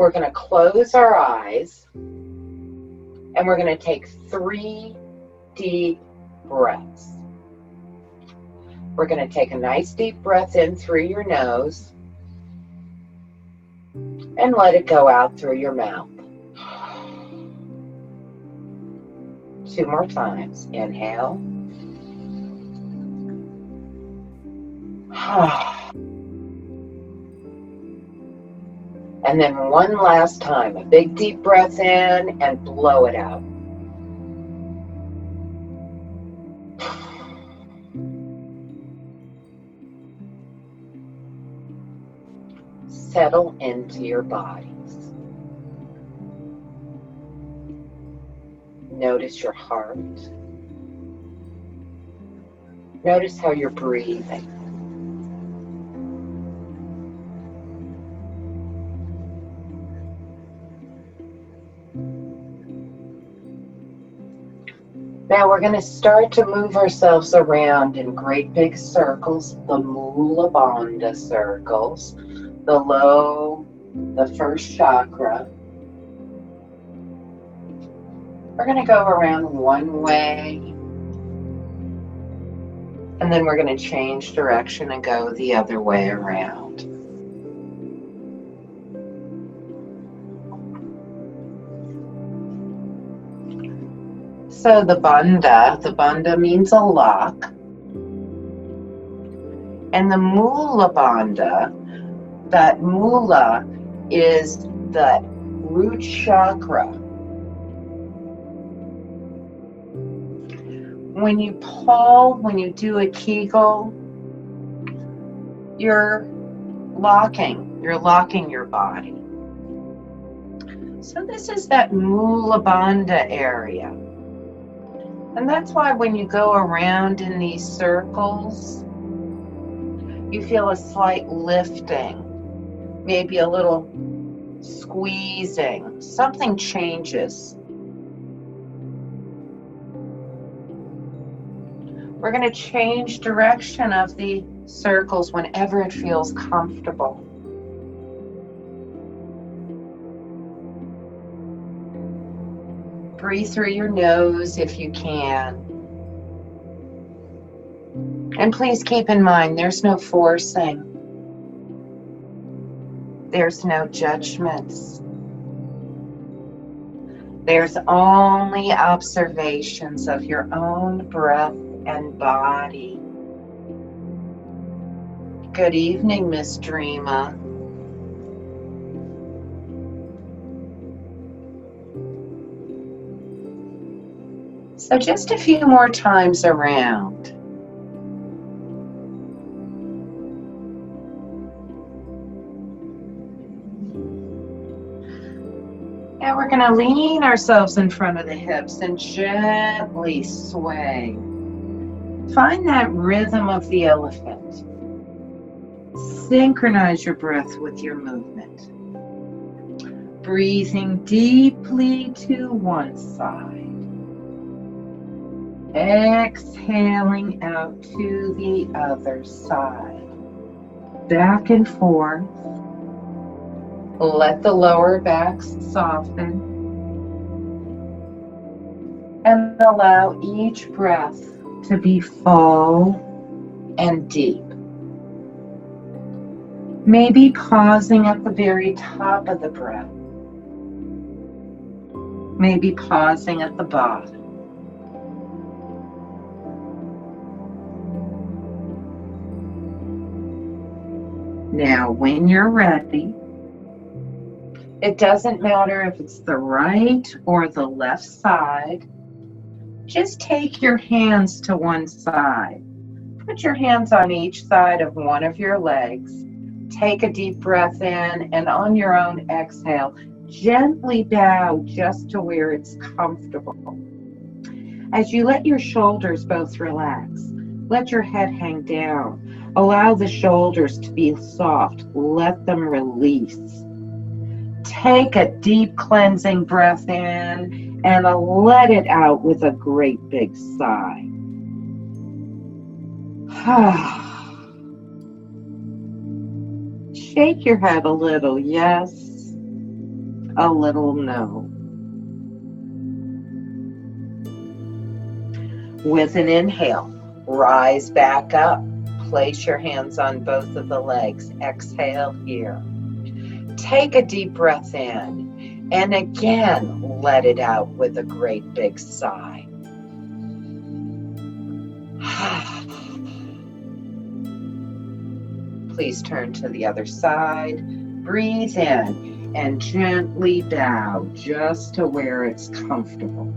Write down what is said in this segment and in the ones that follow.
We're going to close our eyes and we're going to take 3 deep breaths. We're going to take a nice deep breath in through your nose and let it go out through your mouth. 2 more times. Inhale. And then one last time, a big deep breath in and blow it out. Settle into your bodies. Notice your heart. Notice how you're breathing. Now we're going to start to move ourselves around in great big circles, the Mula Bandha circles, the first chakra. We're going to go around one way, and then we're going to change direction and go the other way around. So the bandha means a lock. And the Mula Bandha, that Mula is the root chakra. When you pull, when you do a Kegel, you're locking your body. So this is that Mula Bandha area. And that's why when you go around in these circles, you feel a slight lifting, maybe a little squeezing. Something changes. We're going to change direction of the circles whenever it feels comfortable. Breathe through your nose if you can. And please keep in mind, there's no forcing. There's no judgments. There's only observations of your own breath and body. Good evening, Miss Dreama. So just a few more times around. Now we're going to lean ourselves in front of the hips and gently sway. Find that rhythm of the elephant. Synchronize your breath with your movement. Breathing deeply to one side. Exhaling out to the other side. Back and forth. Let the lower back soften. And allow each breath to be full and deep. Maybe pausing at the very top of the breath. Maybe pausing at the bottom. Now, when you're ready, it doesn't matter if it's the right or the left side. Just take your hands to one side. Put your hands on each side of one of your legs. Take a deep breath in, and on your own exhale, gently bow just to where it's comfortable. As you let your shoulders both relax, let your head hang down. Allow the shoulders to be soft. Let them release. Take a deep cleansing breath in and let it out with a great big sigh. Shake your head a little, yes. a little no. With an inhale, rise back up. Place your hands on both of the legs. Exhale here. Take a deep breath in, and again, let it out with a great big sigh. Please turn to the other side. Breathe in and gently bow just to where it's comfortable.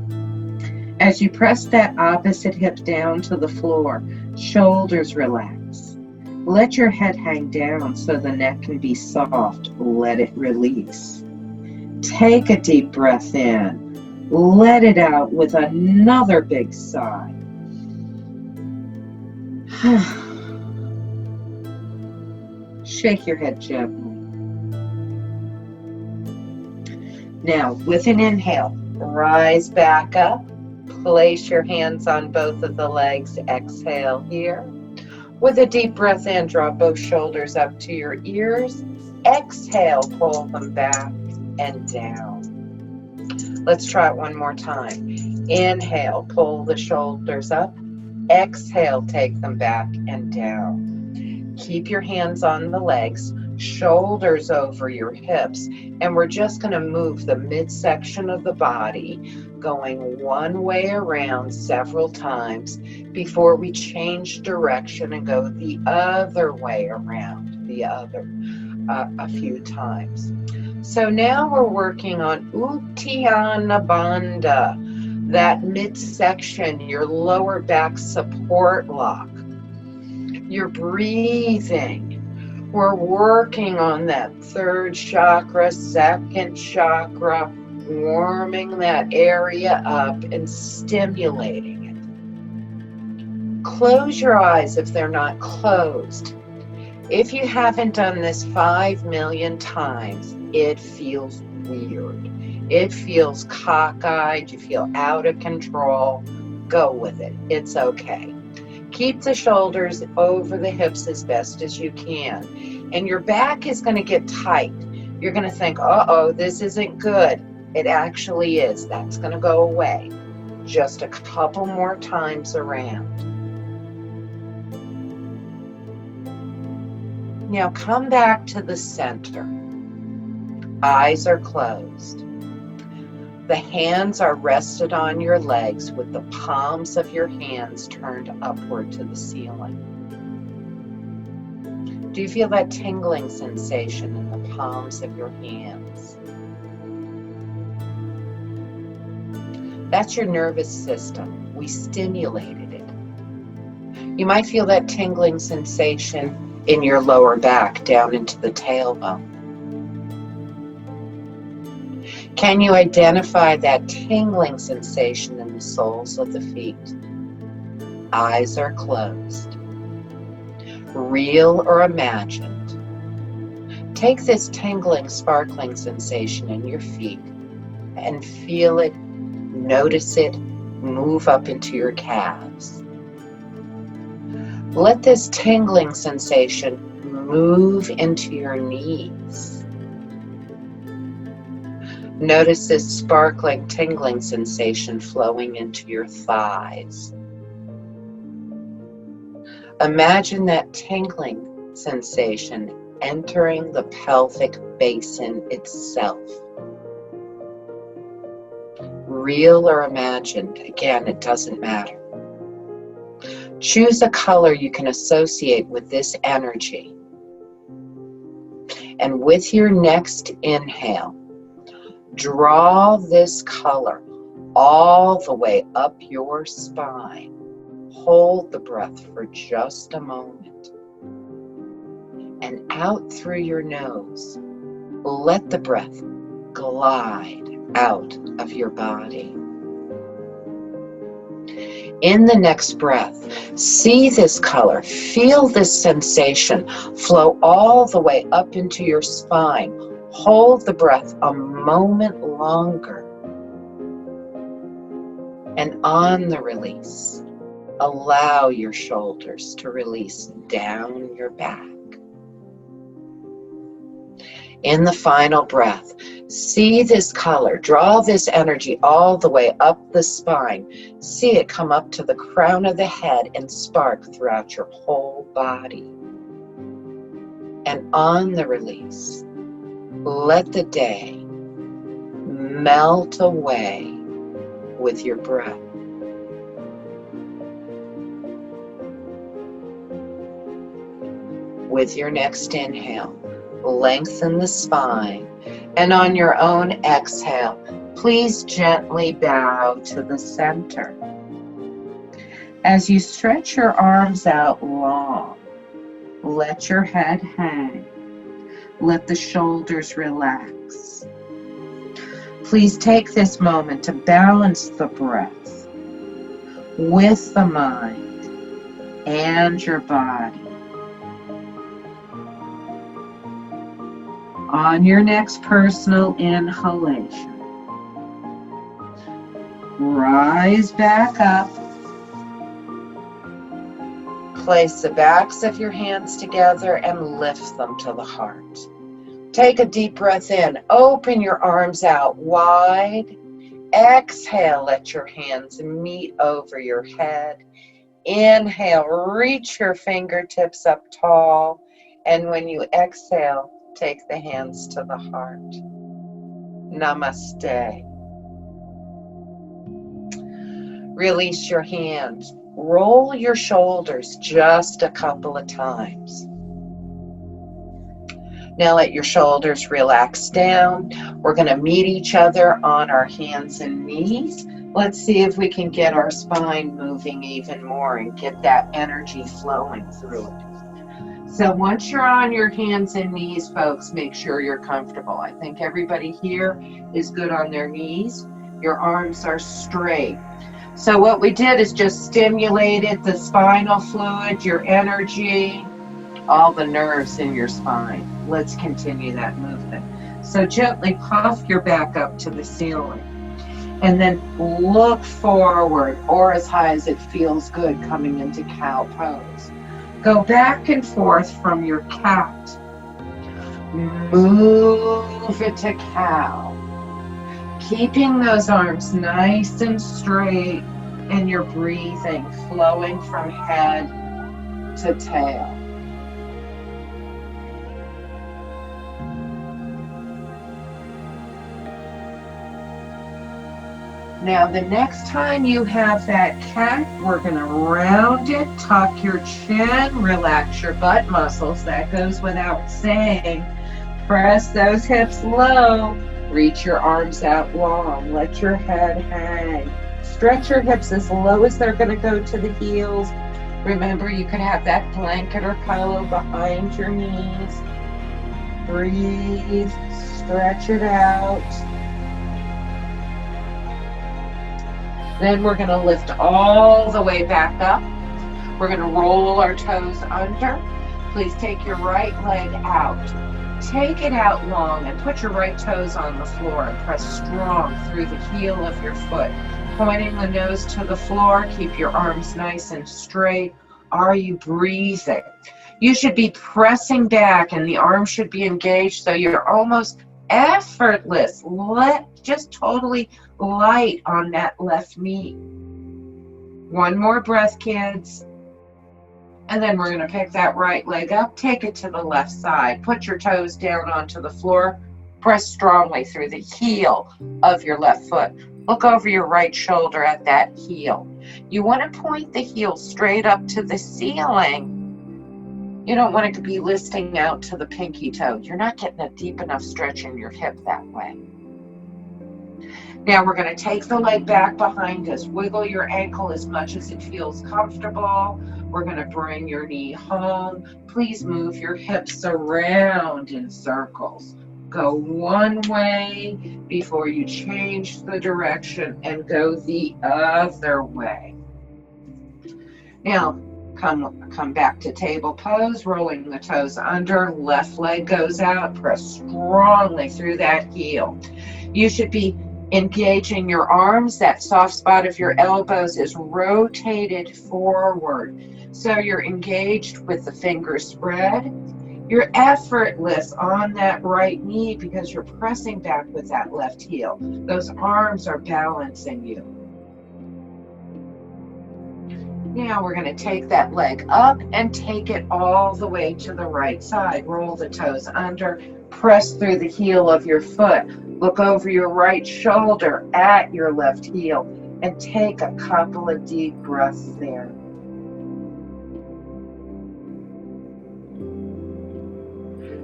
As you press that opposite hip down to the floor, shoulders relax. Let your head hang down so the neck can be soft. Let it release. Take a deep breath in. Let it out with another big sigh. Shake your head gently. Now, with an inhale, rise back up. Place your hands on both of the legs. Exhale here. With a deep breath in, draw both shoulders up to your ears. Exhale, pull them back and down. Let's try it one more time. Inhale, pull the shoulders up. Exhale, take them back and down. Keep your hands on the legs, shoulders over your hips, and we're just going to move the midsection of the body, going one way around several times before we change direction and go the other way around a few times. So now we're working on Uddiyana Bandha, that midsection, your lower back support lock. You're breathing. We're working on that third chakra, second chakra, warming that area up and stimulating it. Close your eyes if they're not closed. If you haven't done this 5 million times, it feels weird. It feels cockeyed. You feel out of control. Go with it. It's okay. Keep the shoulders over the hips as best as you can. And your back is going to get tight. You're going to think, uh-oh, this isn't good. It actually is. That's going to go away. Just a couple more times around. Now come back to the center. Eyes are closed. The hands are rested on your legs with the palms of your hands turned upward to the ceiling. Do you feel that tingling sensation in the palms of your hands? That's your nervous system. We stimulated it. You might feel that tingling sensation in your lower back down into the tailbone. Can you identify that tingling sensation in the soles of the feet? Eyes are closed. Real or imagined. Take this tingling, sparkling sensation in your feet and feel it, notice it, move up into your calves. Let this tingling sensation move into your knees. Notice this sparkling, tingling sensation flowing into your thighs. Imagine that tingling sensation entering the pelvic basin itself. Real or imagined, again, it doesn't matter. Choose a color you can associate with this energy. And with your next inhale, draw this color all the way up your spine. Hold the breath for just a moment. And out through your nose, let the breath glide out of your body. In the next breath, see this color, feel this sensation flow all the way up into your spine. Hold the breath a moment longer. And on the release, allow your shoulders to release down your back. In the final breath, See this color, draw this energy all the way up the spine. See it come up to the crown of the head and spark throughout your whole body. And on the release, let the day melt away with your breath. With your next inhale, lengthen the spine, and on your own exhale, please gently bow to the center. As you stretch your arms out long, let your head hang. Let the shoulders relax. Please take this moment to balance the breath with the mind and your body. On your next personal inhalation, rise back up. Place the backs of your hands together and lift them to the heart. Take a deep breath in. Open your arms out wide. Exhale, let your hands meet over your head. Inhale, reach your fingertips up tall. And when you exhale, take the hands to the heart. Namaste. Release your hands. Roll your shoulders just a couple of times. Now let your shoulders relax down. We're going to meet each other on our hands and knees. Let's see if we can get our spine moving even more and get that energy flowing through it. So once you're on your hands and knees, folks, make sure you're comfortable. I think everybody here is good on their knees. Your arms are straight. So what we did is just stimulated the spinal fluid, your energy, all the nerves in your spine. Let's continue that movement. So gently puff your back up to the ceiling. And then look forward or as high as it feels good coming into cow pose. Go back and forth from your cat. Move it to cow. Keeping those arms nice and straight and your breathing flowing from head to tail. Now the next time you have that cat, we're going to round it, tuck your chin, relax your butt muscles. That goes without saying. Press those hips low. Reach your arms out long. Let your head hang. Stretch your hips as low as they're going to go to the heels. Remember, you could have that blanket or pillow behind your knees. Breathe. Stretch it out. Then we're going to lift all the way back up. We're going to roll our toes under. Please take your right leg out. Take it out long and put your right toes on the floor and press strong through the heel of your foot. Pointing the nose to the floor. Keep your arms nice and straight. Are you breathing? You should be pressing back and the arms should be engaged so you're almost effortless. Just totally light on that left knee. One more breath, kids. And then we're going to pick that right leg up, take it to the left side. Put your toes down onto the floor. Press strongly through the heel of your left foot. Look over your right shoulder at that heel. You want to point the heel straight up to the ceiling. You don't want it to be listing out to the pinky toe. You're not getting a deep enough stretch in your hip that way. Now we're going to take the leg back behind us. Wiggle your ankle as much as it feels comfortable. We're going to bring your knee home. Please move your hips around in circles. Go one way before you change the direction and go the other way. Now come back to table pose, rolling the toes under. Left leg goes out. Press strongly through that heel. You should be engaging your arms. That soft spot of your elbows is rotated forward. So you're engaged with the fingers spread You're effortless on that right knee because you're pressing back with that left heel. Those arms are balancing you. Now we're going to take that leg up and take it all the way to the right side. Roll the toes under, press through the heel of your foot. Look over your right shoulder at your left heel and take a couple of deep breaths there.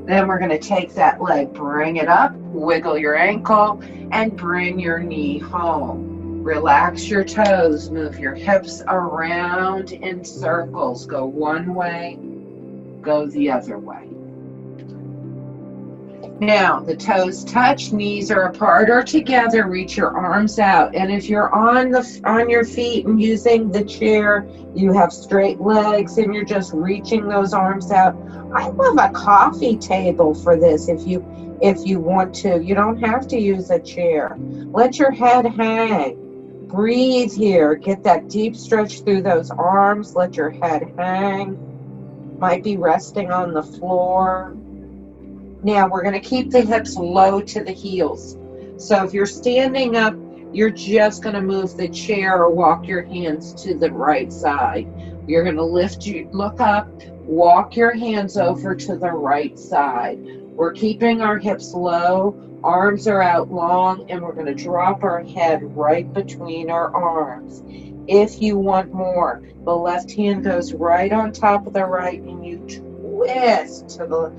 Then we're going to take that leg, bring it up, wiggle your ankle, and bring your knee home. Relax your toes, move your hips around in circles. Go one way, go the other way. Now, the toes touch, knees are apart or together, reach your arms out. And if you're on your feet and using the chair, you have straight legs and you're just reaching those arms out. I love a coffee table for this if you want to. You don't have to use a chair. Let your head hang. Breathe here. Get that deep stretch through those arms. Let your head hang. Might be resting on the floor. Now we're going to keep the hips low to the heels. So if you're standing up, you're just going to move the chair or walk your hands to the right side. You're going to look up, walk your hands over to the right side. We're keeping our hips low, arms are out long, and we're going to drop our head right between our arms. If you want more, the left hand goes right on top of the right and you twist to the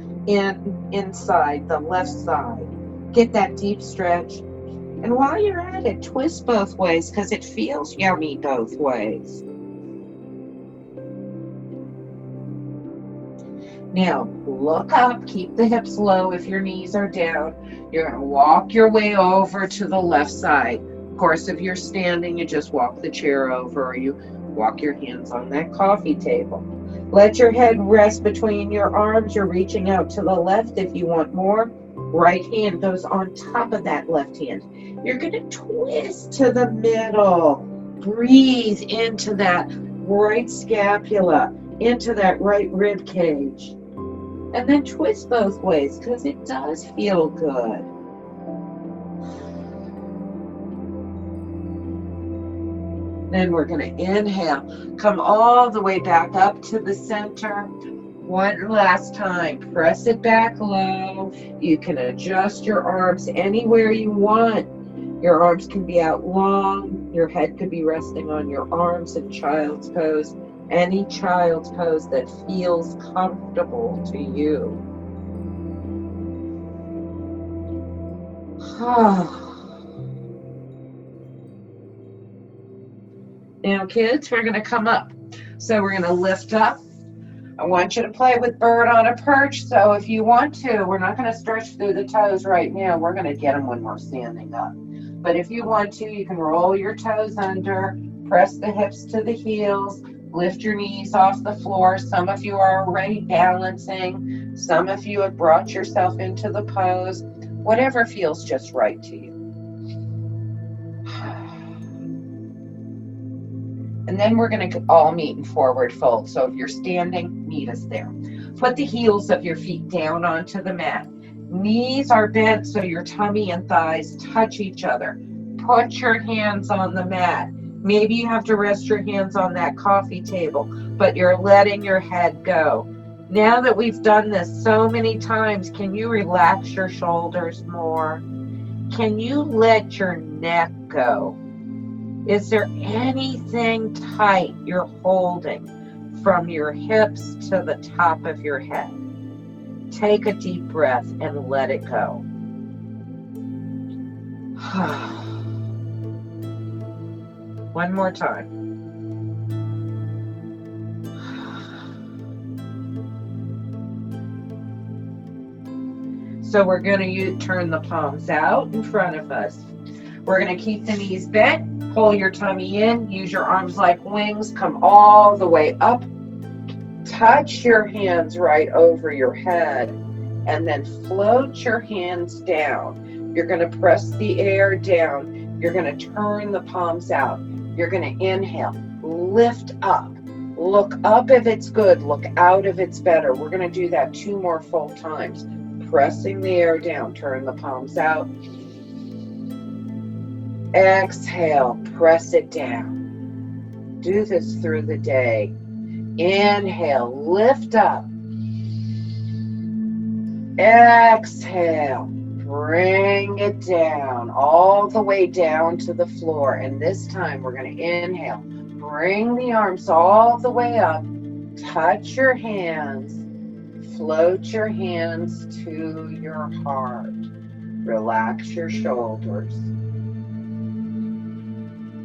inside, the left side. Get that deep stretch. And while you're at it, twist both ways because it feels yummy both ways. Now, look up, keep the hips low if your knees are down. You're going to walk your way over to the left side. Of course, if you're standing, you just walk the chair over or you walk your hands on that coffee table. Let your head rest between your arms. You're reaching out to the left if you want more. Right hand goes on top of that left hand. You're going to twist to the middle. Breathe into that right scapula, into that right rib cage. And then twist both ways because it does feel good. Then we're going to inhale. Come all the way back up to the center. One last time. Press it back low. You can adjust your arms anywhere you want. Your arms can be out long. Your head could be resting on your arms in child's pose. Any child's pose that feels comfortable to you. Now, kids, we're going to come up. So we're going to lift up. I want you to play with bird on a perch. So if you want to, we're not going to stretch through the toes right now. We're going to get them when we're standing up. But if you want to, you can roll your toes under, press the hips to the heels, lift your knees off the floor. Some of you are already balancing. Some of you have brought yourself into the pose. Whatever feels just right to you. And then we're going to all meet in forward fold. So if you're standing, meet us there. Put the heels of your feet down onto the mat. Knees are bent so your tummy and thighs touch each other. Put your hands on the mat. Maybe you have to rest your hands on that coffee table, but you're letting your head go. Now that we've done this so many times, can you relax your shoulders more? Can you let your neck go? Is there anything tight you're holding from your hips to the top of your head? Take a deep breath and let it go. One more time. So we're going to turn the palms out in front of us. We're going to keep the knees bent, pull your tummy in, use your arms like wings, come all the way up, touch your hands right over your head, and then float your hands down. You're going to press the air down. You're going to turn the palms out. You're going to inhale, lift up, Look up if it's good. Look out if it's better. We're going to do that 2 more full times. Pressing the air down. Turn the palms out. Exhale. Press it down. Do this through the day. Inhale. Lift up. Exhale. Bring it down. All the way down to the floor. And this time we're going to inhale. Bring the arms all the way up. Touch your hands. Float your hands to your heart. Relax your shoulders.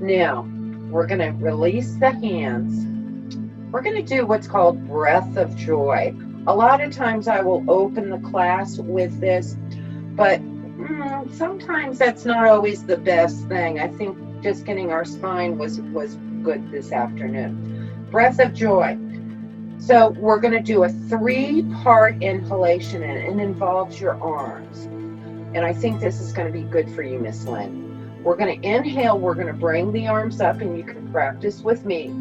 Now, we're going to release the hands. We're going to do what's called breath of joy. A lot of times I will open the class with this, but sometimes that's not always the best thing. I think just getting our spine was good this afternoon. Breath of joy. So we're going to do a 3-part inhalation, and it involves your arms. And I think this is going to be good for you, Miss Lynn. We're going to inhale. We're going to bring the arms up, and you can practice with me.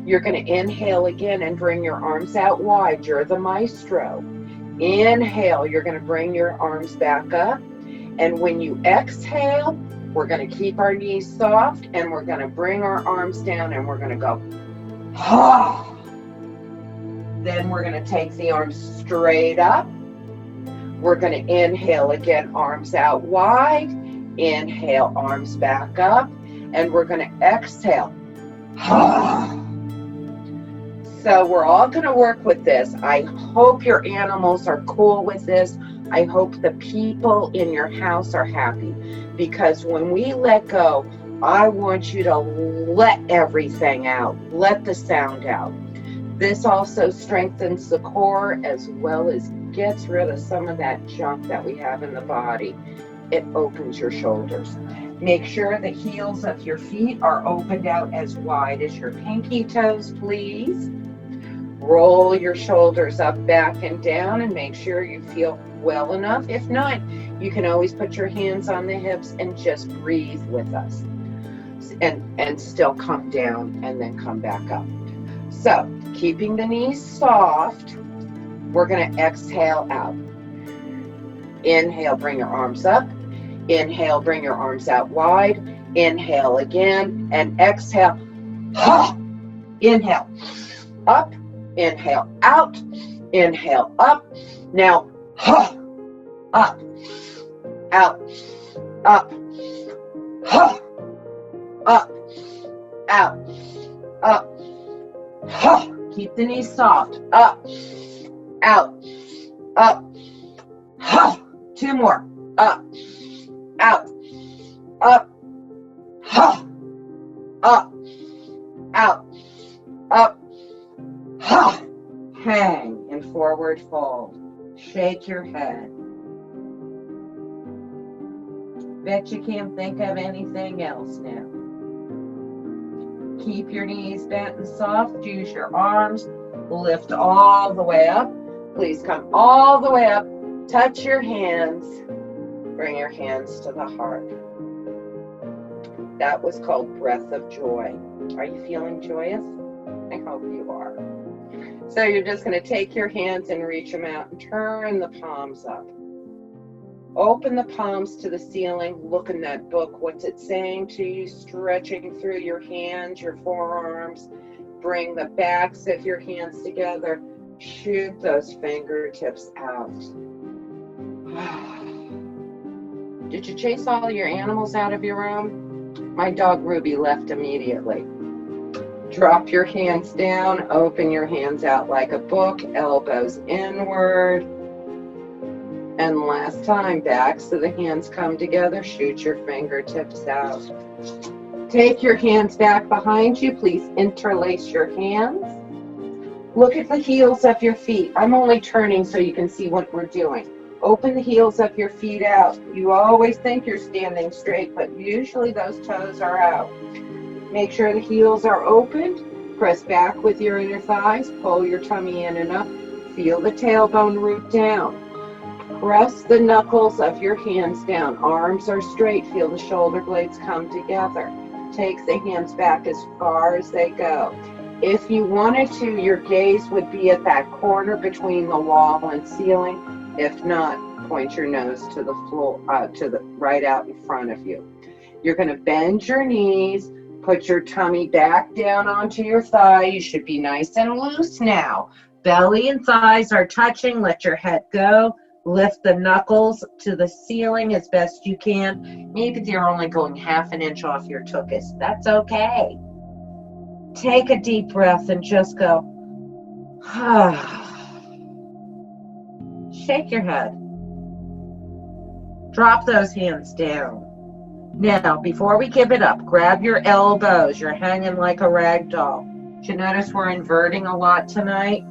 You're going to inhale again and bring your arms out wide. You're the maestro. Inhale. You're going to bring your arms back up. And when you exhale, we're going to keep our knees soft, and we're going to bring our arms down, and we're going to go, ha. Then we're going to take the arms straight up. We're going to inhale again, arms out wide. Inhale, arms back up. And we're going to exhale. Ha. So we're all going to work with this. I hope your animals are cool with this. I hope the people in your house are happy, because when we let go, I want you to let everything out. Let the sound out. This also strengthens the core as well as gets rid of some of that junk that we have in the body. It opens your shoulders. Make sure the heels of your feet are opened out as wide as your pinky toes, please. Roll your shoulders up, back, and down, and make sure you feel well enough. If not, you can always put your hands on the hips and just breathe with us. And still come down and then come back up. So, keeping the knees soft, we're going to exhale out. Inhale, bring your arms up. Inhale, bring your arms out wide. Inhale again, and exhale. Ha! Inhale, up. Inhale, out. Inhale, up. Now, ha! Up. Out. Up. Ha! Up. Out. Up. Ha! Keep the knees soft. Up. Out. Up. Ha! 2 more. Up. Out. Up. Ha! Up. Out. Up. Ha! Hang in forward fold. Shake your head. Bet you can't think of anything else now. Keep your knees bent and soft. Use your arms. Lift all the way up. Please come all the way up. Touch your hands. Bring your hands to the heart. That was called breath of joy. Are you feeling joyous? I hope you are. So you're just going to take your hands and reach them out and turn the palms up. Open the palms to the ceiling. Look in that book. What's it saying to you? Stretching through your hands, your forearms. Bring the backs of your hands together. Shoot those fingertips out. Did you chase all your animals out of your room? My dog Ruby left immediately. Drop your hands down. Open your hands out like a book. Elbows inward. And last time, backs of the hands come together. Shoot your fingertips out. Take your hands back behind you. Please interlace your hands. Look at the heels of your feet. I'm only turning so you can see what we're doing. Open the heels of your feet out. You always think you're standing straight, but usually those toes are out. Make sure the heels are opened. Press back with your inner thighs. Pull your tummy in and up. Feel the tailbone root down. Press the knuckles of your hands down. Arms are straight. Feel the shoulder blades come together. Take the hands back as far as they go. If you wanted to, your gaze would be at that corner between the wall and ceiling. If not, point your nose to the floor, to the right out in front of you. You're going to bend your knees, put your tummy back down onto your thigh. You should be nice and loose now. Belly and thighs are touching. Let your head go. Lift the knuckles to the ceiling as best you can. Maybe you're only going half an inch off your tuchus. That's okay. Take a deep breath and just go. Shake your head. Drop those hands down. Now, before we give it up, grab your elbows. You're hanging like a rag doll. Did you notice we're inverting a lot tonight?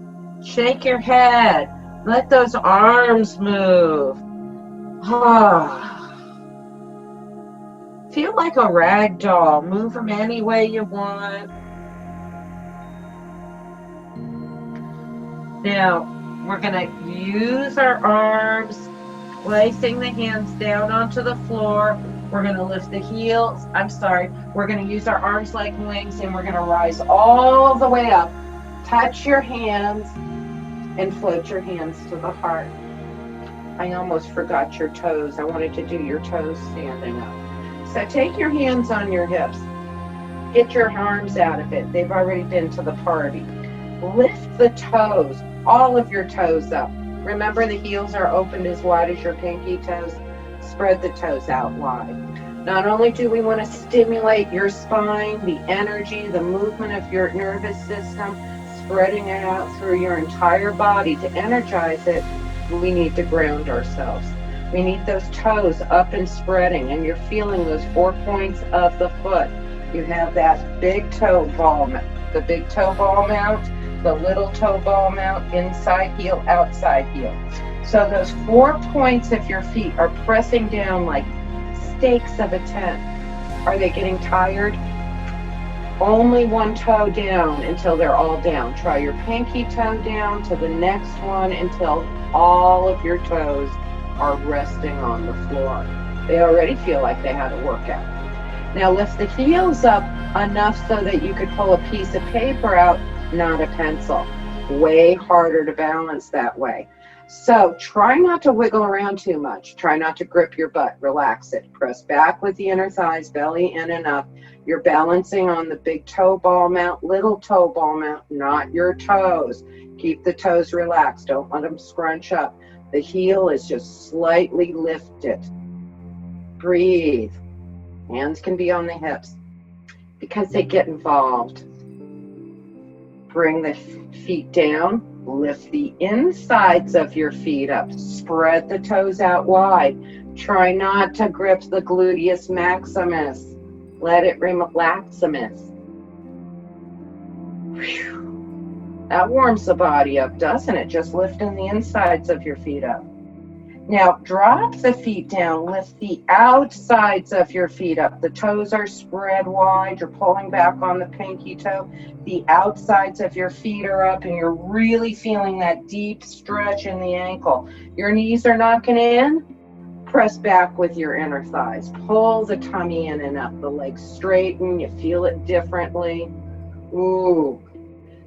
Shake your head. Let those arms move. Feel like a rag doll. Move them any way you want. Now, we're going to use our arms, placing the hands down onto the floor. We're going to lift the heels. We're going to use our arms like wings, and we're going to rise all the way up. Touch your hands and float your hands to the heart. I almost forgot your toes. I wanted to do your toes standing up. So take your hands on your hips. Get your arms out of it. They've already been to the party. Lift the toes, all of your toes up. Remember, the heels are opened as wide as your pinky toes. Spread the toes out wide. Not only do we want to stimulate your spine, the energy, the movement of your nervous system, spreading it out through your entire body to energize it, we need to ground ourselves. We need those toes up and spreading, and you're feeling those 4 points of the foot. You have that big toe ball, the big toe ball mount, the little toe ball mount, inside heel, outside heel. So those 4 points of your feet are pressing down like stakes of a tent. Are they getting tired? Only one toe down until they're all down. Try your pinky toe down to the next one until all of your toes are resting on the floor. They already feel like they had a workout. Now lift the heels up enough so that you could pull a piece of paper out, not a pencil. Way harder to balance that way. So try not to wiggle around too much. Try not to grip your butt. Relax it. Press back with the inner thighs, belly in and up. You're balancing on the big toe ball mount, little toe ball mount, not your toes. Keep the toes relaxed. Don't let them scrunch up. The heel is just slightly lifted. Breathe. Hands can be on the hips because they get involved. Bring the feet down. Lift the insides of your feet up. Spread the toes out wide. Try not to grip the gluteus maximus. Let it relaximus. That warms the body up, doesn't it? Just lifting the insides of your feet up. Now drop the feet down. Lift the outsides of your feet up. The toes are spread wide. You're pulling back on the pinky toe. The outsides of your feet are up, and you're really feeling that deep stretch in the ankle. Your knees are knocking in. Press back with your inner thighs. Pull the tummy in and up. The legs straighten. You feel it differently. Ooh,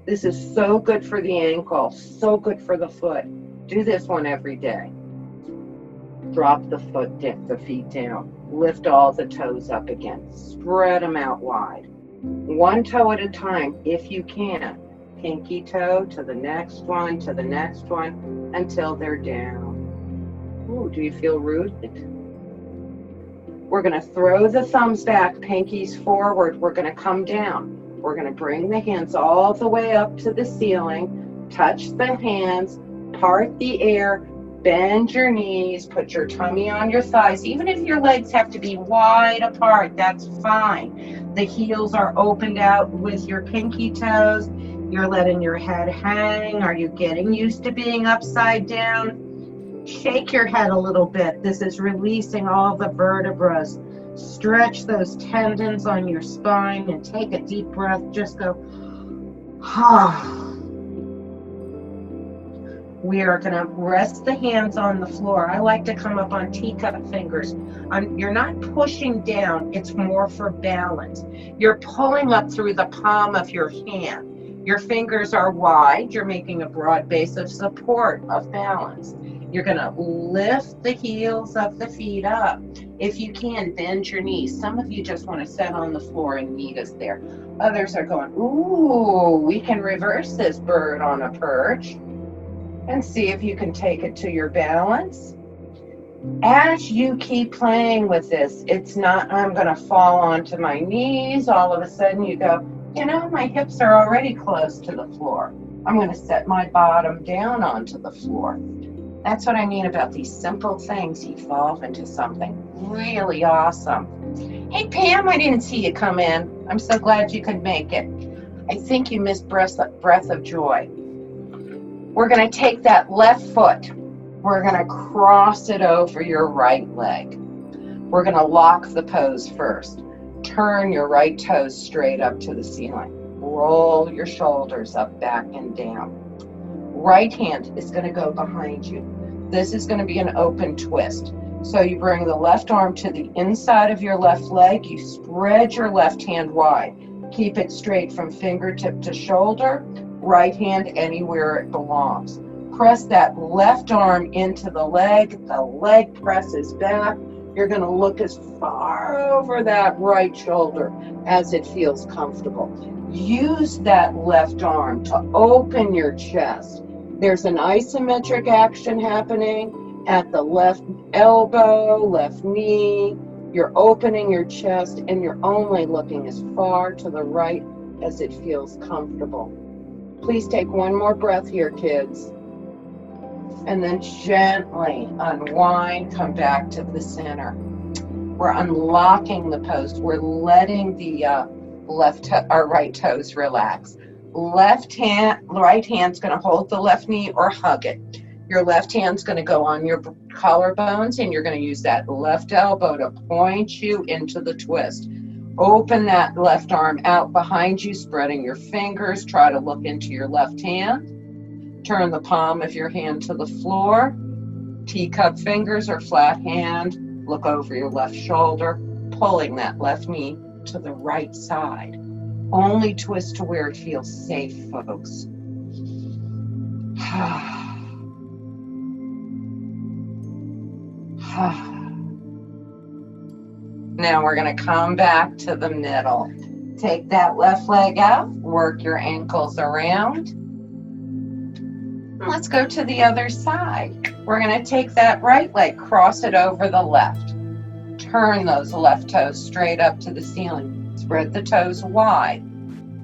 this is so good for the ankle. So good for the foot. Do this one every day. Drop the feet down. Lift all the toes up again. Spread them out wide. One toe at a time, if you can. Pinky toe to the next one, until they're down. Ooh, do you feel rooted? We're going to throw the thumbs back, pinkies forward. We're going to come down. We're going to bring the hands all the way up to the ceiling. Touch the hands, part the air, bend your knees, put your tummy on your thighs. Even if your legs have to be wide apart, that's fine. The heels are opened out with your pinky toes. You're letting your head hang. Are you getting used to being upside down? Shake your head a little bit. This is releasing all the vertebrae. Stretch those tendons on your spine and take a deep breath. Just go, We are going to rest the hands on the floor. I like to come up on teacup fingers. You're not pushing down. It's more for balance. You're pulling up through the palm of your hand. Your fingers are wide. You're making a broad base of support, of balance. You're going to lift the heels of the feet up. If you can, bend your knees. Some of you just want to sit on the floor and meet us there. Others are going, ooh, we can reverse this bird on a perch and see if you can take it to your balance. As you keep playing with this, it's not, I'm going to fall onto my knees. All of a sudden you go, you know, my hips are already close to the floor. I'm going to set my bottom down onto the floor. That's what I mean about these simple things evolve into something really awesome. Hey, Pam, I didn't see you come in. I'm so glad you could make it. I think you missed breath of joy. We're going to take that left foot. We're going to cross it over your right leg. We're going to lock the pose first. Turn your right toes straight up to the ceiling. Roll your shoulders up, back, and down. Right hand is going to go behind you. This is going to be an open twist. So you bring the left arm to the inside of your left leg. You spread your left hand wide. Keep it straight from fingertip to shoulder. Right hand anywhere it belongs. Press that left arm into the leg. The leg presses back. You're going to look as far over that right shoulder as it feels comfortable. Use that left arm to open your chest. There's an isometric action happening at the left elbow, left knee. You're opening your chest and you're only looking as far to the right as it feels comfortable. Please take one more breath here, kids. And then gently unwind, come back to the center. We're unlocking the pose. We're letting the right toes relax. Right hand's going to hold the left knee or hug it. Your left hand's going to go on your collarbones, and you're going to use that left elbow to point you into the twist. Open that left arm out behind you, spreading your fingers. Try to look into your left hand. Turn the palm of your hand to the floor. Teacup fingers or flat hand. Look over your left shoulder, pulling that left knee to the right side. Only twist to where it feels safe, folks. Now we're going to come back to the middle. Take that left leg out, work your ankles around. Let's go to the other side. We're going to take that right leg, cross it over the left. Turn those left toes straight up to the ceiling. Spread the toes wide.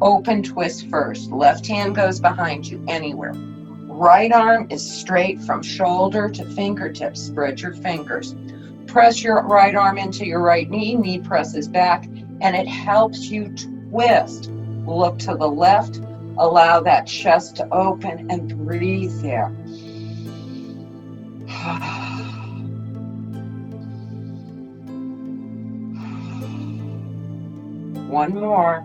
Open twist first. Left hand goes behind you anywhere. Right arm is straight from shoulder to fingertips. Spread your fingers. Press your right arm into your right knee. Knee presses back, and it helps you twist. Look to the left. Allow that chest to open and breathe there. One more.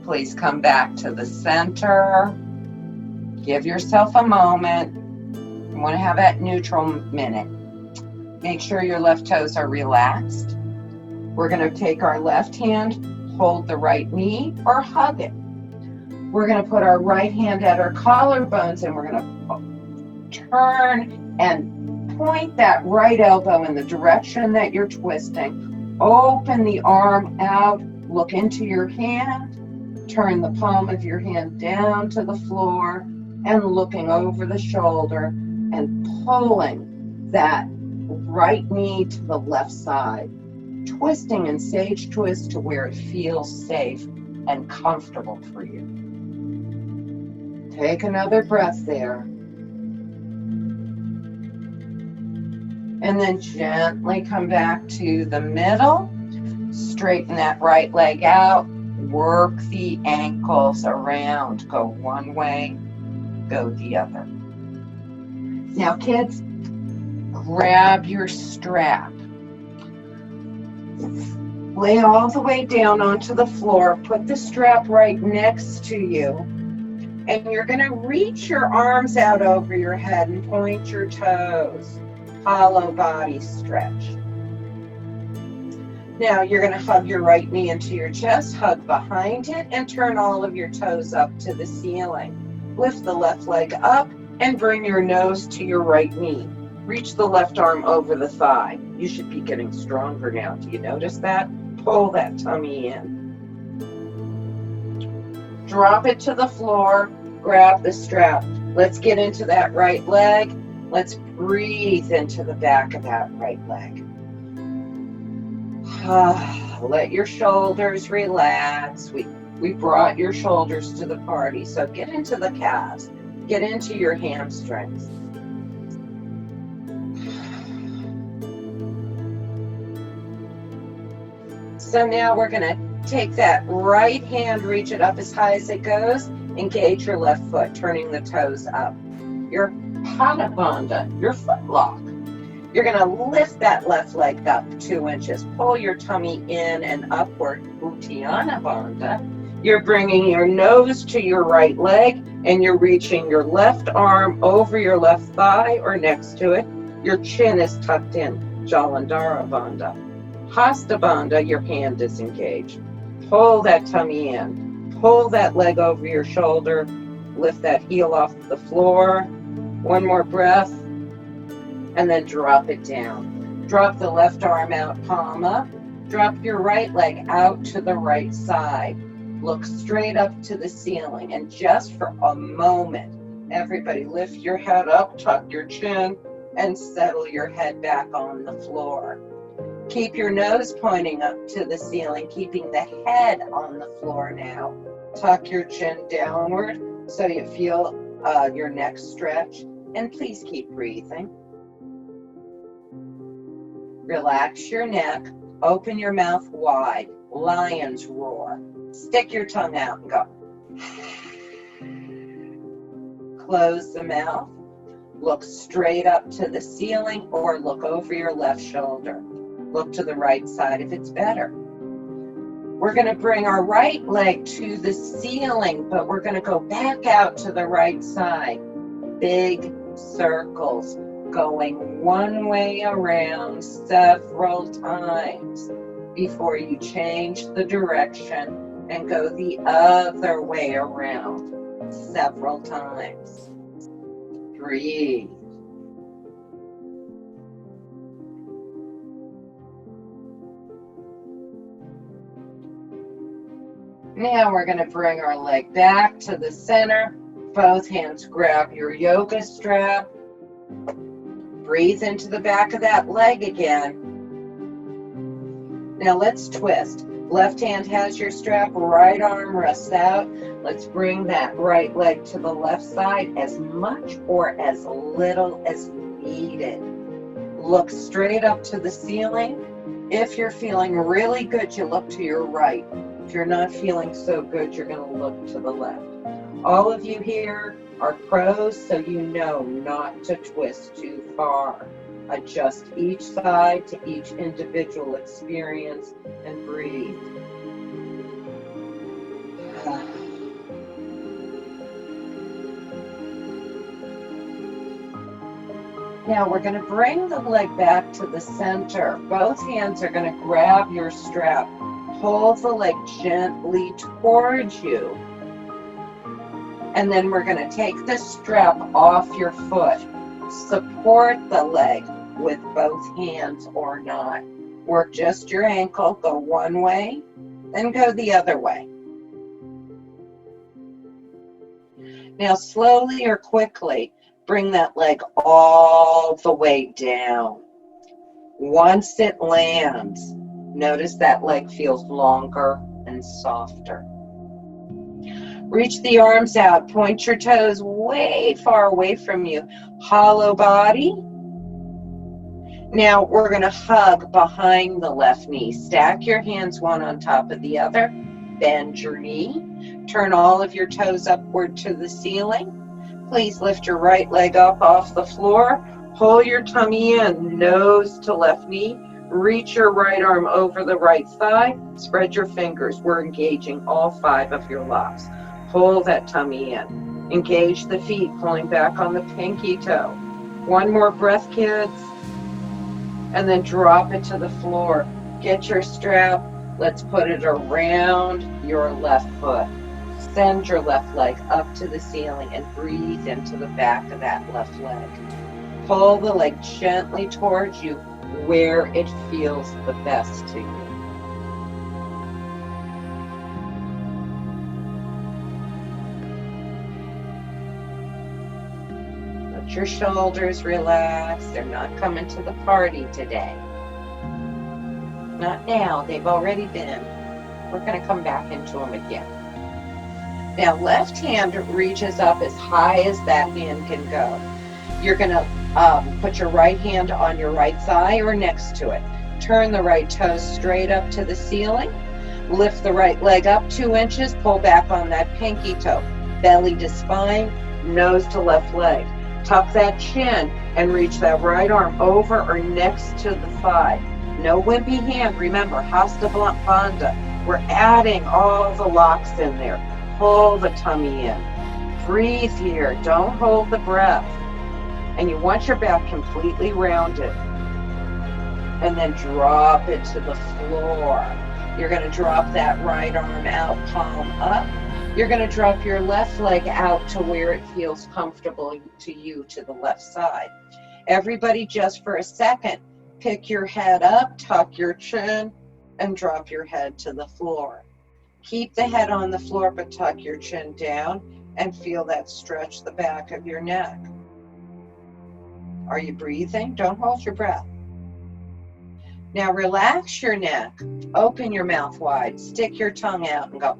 Please come back to the center. Give yourself a moment. You want to have that neutral minute. Make sure your left toes are relaxed. We're going to take our left hand, hold the right knee, or hug it. We're going to put our right hand at our collarbones, and we're going to turn and point that right elbow in the direction that you're twisting. Open the arm out, look into your hand, turn the palm of your hand down to the floor, and looking over the shoulder and pulling that right knee to the left side. Twisting in sage twist to where it feels safe and comfortable for you. Take another breath there. And then gently come back to the middle. Straighten that right leg out. Work the ankles around. Go one way, go the other. Now, kids, grab your strap. Lay all the way down onto the floor. Put the strap right next to you. And you're going to reach your arms out over your head and point your toes. Hollow body stretch. Now you're going to hug your right knee into your chest, hug behind it, and turn all of your toes up to the ceiling. Lift the left leg up and bring your nose to your right knee. Reach the left arm over the thigh. You should be getting stronger now. Do you notice that? Pull that tummy in. Drop it to the floor. Grab the strap. Let's get into that right leg. Let's breathe into the back of that right leg. Let your shoulders relax. We brought your shoulders to the party, so get into the calves. Get into your hamstrings. So now we're going to take that right hand, reach it up as high as it goes, engage your left foot, turning the toes up. Your Pada Bandha, your foot lock. You're going to lift that left leg up 2 inches. Pull your tummy in and upward, Uddiyana Bandha. You're bringing your nose to your right leg, and you're reaching your left arm over your left thigh or next to it. Your chin is tucked in, Jalandhara Bandha. Hasta Bandha, your hand is engaged. Pull that tummy in. Pull that leg over your shoulder. Lift that heel off the floor. One more breath. And then drop it down. Drop the left arm out, palm up. Drop your right leg out to the right side. Look straight up to the ceiling. And just for a moment, everybody lift your head up, tuck your chin, and settle your head back on the floor. Keep your nose pointing up to the ceiling, keeping the head on the floor now. Tuck your chin downward so you feel your neck stretch. And please keep breathing. Relax your neck. Open your mouth wide. Lion's roar. Stick your tongue out and go. Close the mouth. Look straight up to the ceiling or look over your left shoulder. Look to the right side if it's better. We're going to bring our right leg to the ceiling, but we're going to go back out to the right side. Big circles going one way around several times before you change the direction and go the other way around several times. Breathe. Now we're going to bring our leg back to the center. Both hands grab your yoga strap. Breathe into the back of that leg again. Now let's twist. Left hand has your strap, right arm rests out. Let's bring that right leg to the left side as much or as little as needed. Look straight up to the ceiling. If you're feeling really good, you look to your right. If you're not feeling so good, you're going to look to the left. All of you here are pros, so you know not to twist too far. Adjust each side to each individual experience and breathe. Now we're going to bring the leg back to the center. Both hands are going to grab your strap. Pull the leg gently towards you. And then we're going to take the strap off your foot. Support the leg with both hands or not. Work just your ankle. Go one way, then go the other way. Now slowly or quickly, bring that leg all the way down. Once it lands, notice that leg feels longer and softer. Reach the arms out. Point your toes way far away from you. Hollow body. Now we're going to hug behind the left knee. Stack your hands one on top of the other. Bend your knee. Turn all of your toes upward to the ceiling. Please lift your right leg up off the floor. Pull your tummy in, nose to left knee. Reach your right arm over the right thigh. Spread your fingers. We're engaging all 5 of your locks. Pull that tummy in. Engage the feet, pulling back on the pinky toe. One more breath, kids. And then drop it to the floor. Get your strap. Let's put it around your left foot. Send your left leg up to the ceiling and breathe into the back of that left leg. Pull the leg gently towards you where it feels the best to you. Let your shoulders relax. They're not coming to the party today. Not now. They've already been. We're going to come back into them again. Now, left hand reaches up as high as that hand can go. You're going to put your right hand on your right thigh or next to it. Turn the right toes straight up to the ceiling. Lift the right leg up 2 inches. Pull back on that pinky toe. Belly to spine, nose to left leg. Tuck that chin and reach that right arm over or next to the thigh. No wimpy hand. Remember, hasta banda. We're adding all the locks in there. Pull the tummy in. Breathe here. Don't hold the breath. And you want your back completely rounded. And then drop it to the floor. You're going to drop that right arm out, palm up. You're going to drop your left leg out to where it feels comfortable to you, to the left side. Everybody, just for a second, pick your head up, tuck your chin, and drop your head to the floor. Keep the head on the floor, but tuck your chin down and feel that stretch the back of your neck. Are you breathing? Don't hold your breath. Now relax your neck. Open your mouth wide. Stick your tongue out and go.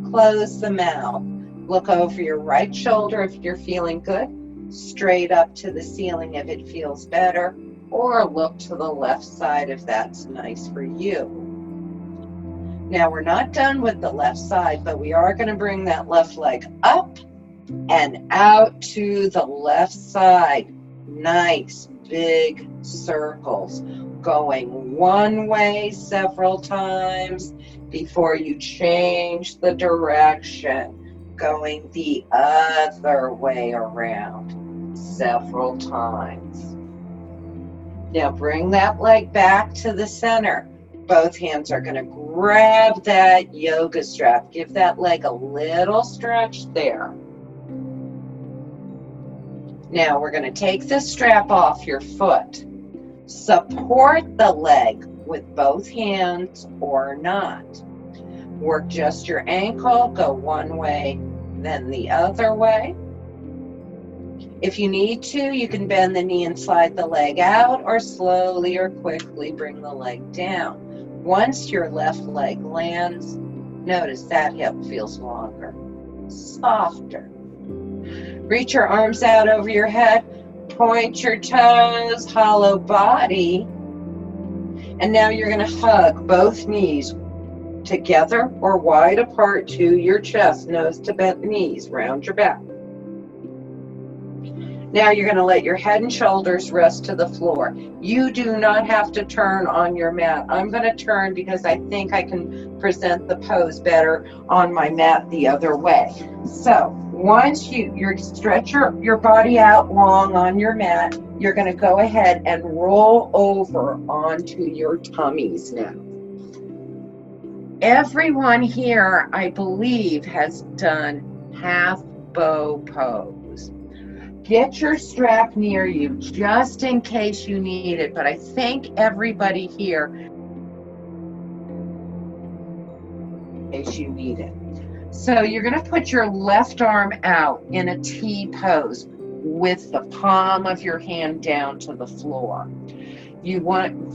Close the mouth. Look over your right shoulder if you're feeling good. Straight up to the ceiling if it feels better. Or look to the left side if that's nice for you. Now we're not done with the left side, but we are going to bring that left leg up and out to the left side. Nice big circles. Going one way several times before you change the direction. Going the other way around several times. Now bring that leg back to the center. Both hands are going to grab that yoga strap. Give that leg a little stretch there. Now we're going to take the strap off your foot. Support the leg with both hands or not. Work just your ankle, go one way, then the other way. If you need to, you can bend the knee and slide the leg out, or slowly or quickly bring the leg down. Once your left leg lands, notice that hip feels longer, softer. Reach your arms out over your head, point your toes, hollow body. And now you're going to hug both knees together or wide apart to your chest, nose to bent knees, round your back. Now you're going to let your head and shoulders rest to the floor. You do not have to turn on your mat. I'm going to turn because I think I can present the pose better on my mat the other way. So once you stretch your body out long on your mat, you're going to go ahead and roll over onto your tummies now. Everyone here, I believe, has done half bow pose. Get your strap near you just in case you need it, but I think everybody here, in case you need it. So you're going to put your left arm out in a T pose with the palm of your hand down to the floor.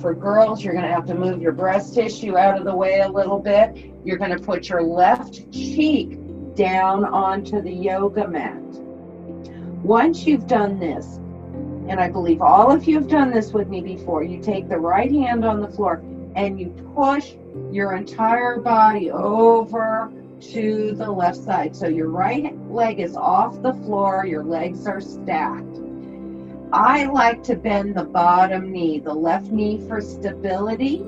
For girls, you're going to have to move your breast tissue out of the way a little bit. You're going to put your left cheek down onto the yoga mat. Once you've done this, and I believe all of you have done this with me before, you take the right hand on the floor and you push your entire body over to the left side. So your right leg is off the floor, your legs are stacked. I like to bend the bottom knee, the left knee for stability.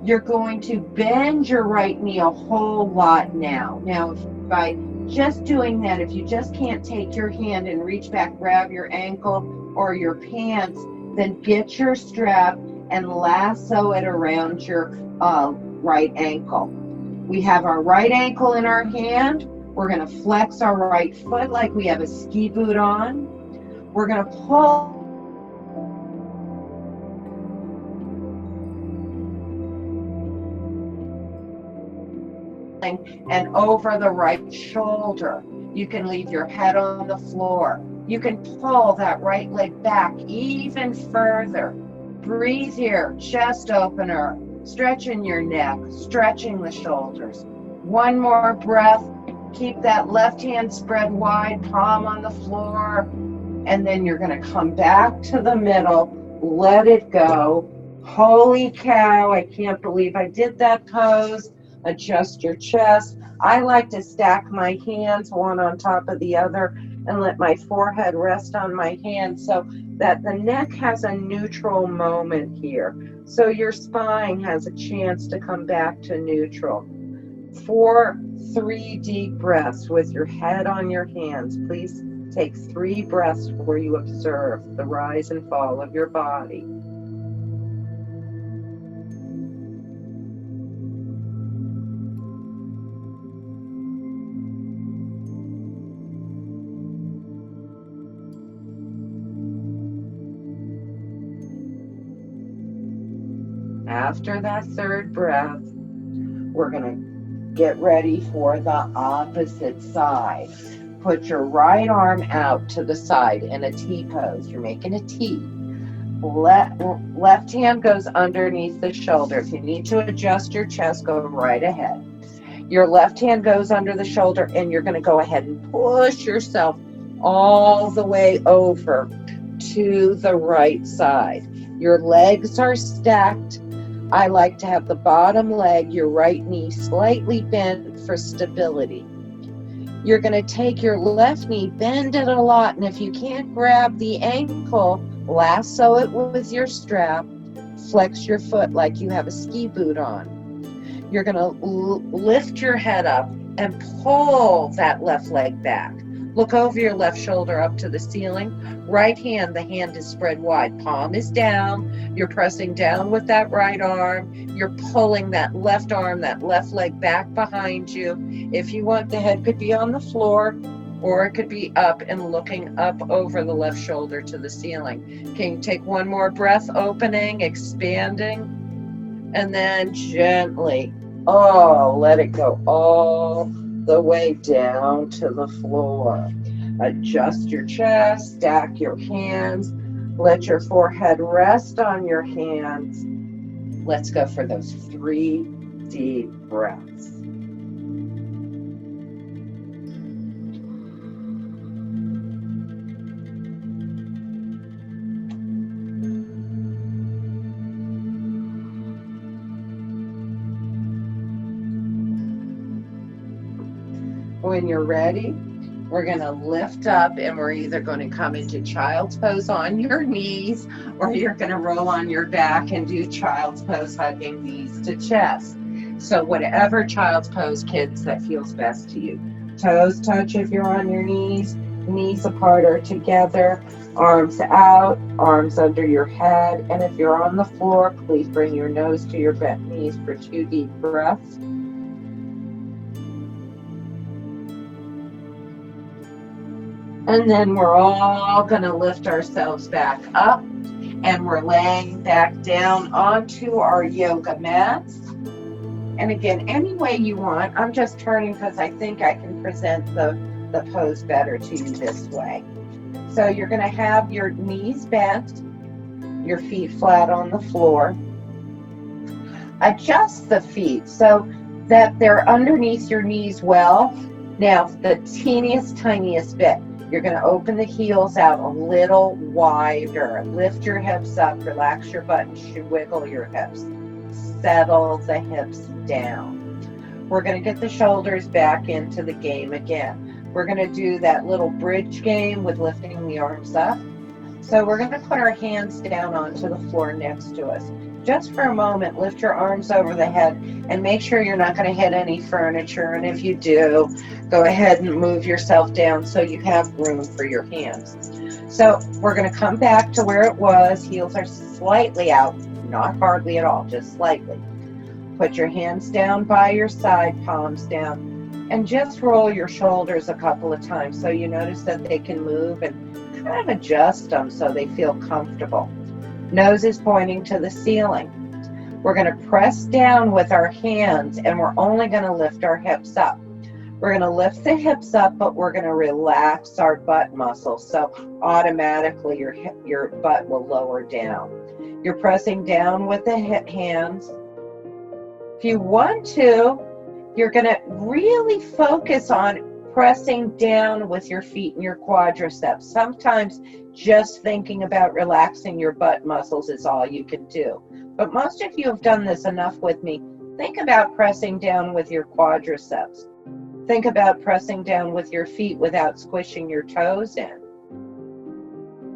You're going to bend your right knee a whole lot now. Now, by just doing that, if you just can't take your hand and reach back, grab your ankle or your pants, Then get your strap and lasso it around your right ankle. We have our right ankle in our hand. We're going to flex our right foot like we have a ski boot on. We're going to pull and over the right shoulder. You can leave your head on the floor. You can pull that right leg back even further. Breathe here, chest opener, stretching your neck, stretching the shoulders. One more breath. Keep that left hand spread wide, palm on the floor. And then you're going to come back to the middle. Let it go. Holy cow, I can't believe I did that pose. Adjust your chest. I like to stack my hands one on top of the other and let my forehead rest on my hand so that the neck has a neutral moment here. So your spine has a chance to come back to neutral. 3 deep breaths with your head on your hands. Please take 3 breaths where you observe the rise and fall of your body. After that 3rd breath, we're going to get ready for the opposite side. Put your right arm out to the side in a T pose. You're making a T. Left hand goes underneath the shoulder. If you need to adjust your chest, go right ahead. Your left hand goes under the shoulder, and you're going to go ahead and push yourself all the way over to the right side. Your legs are stacked. I like to have the bottom leg, your right knee, slightly bent for stability. You're going to take your left knee, bend it a lot, and if you can't grab the ankle, lasso it with your strap, flex your foot like you have a ski boot on. You're going to lift your head up and pull that left leg back. Look over your left shoulder up to the ceiling. Right hand, the hand is spread wide. Palm is down. You're pressing down with that right arm. You're pulling that left arm, that left leg back behind you. If you want, the head could be on the floor, or it could be up and looking up over the left shoulder to the ceiling. Can you take one more breath, opening, expanding, and then gently, let it go all the way down to the floor. Adjust your chest, stack your hands, let your forehead rest on your hands. Let's go for those 3 deep breaths. When you're ready, we're going to lift up, and we're either going to come into child's pose on your knees, or you're going to roll on your back and do child's pose, hugging knees to chest. So whatever child's pose, kids, that feels best to you. Toes touch if you're on your knees apart or together, arms out, arms under your head, and if you're on the floor, please bring your nose to your bent knees for 2 deep breaths. And then we're all going to lift ourselves back up, and we're laying back down onto our yoga mats. And again, any way you want. I'm just turning because I think I can present the pose better to you this way. So you're going to have your knees bent, your feet flat on the floor. Adjust the feet so that they're underneath your knees well. Now, the teeniest, tiniest bit. You're going to open the heels out a little wider. Lift your hips up, relax your butt, and wiggle your hips. Settle the hips down. We're going to get the shoulders back into the game again. We're going to do that little bridge game with lifting the arms up. So we're going to put our hands down onto the floor next to us. Just for a moment, lift your arms over the head and make sure you're not going to hit any furniture. And if you do, go ahead and move yourself down so you have room for your hands. So we're going to come back to where it was. Heels are slightly out, not hardly at all, just slightly. Put your hands down by your side, palms down, and just roll your shoulders a couple of times so you notice that they can move and kind of adjust them so they feel comfortable. Nose is pointing to the ceiling. We're going to press down with our hands, and we're only going to lift our hips up. We're going to lift the hips up, but we're going to relax our butt muscles. So automatically your butt will lower down. You're pressing down with the hands. If you want to, you're going to really focus on pressing down with your feet and your quadriceps. Sometimes just thinking about relaxing your butt muscles is all you can do. But most of you have done this enough with me. Think about pressing down with your quadriceps. Think about pressing down with your feet without squishing your toes in.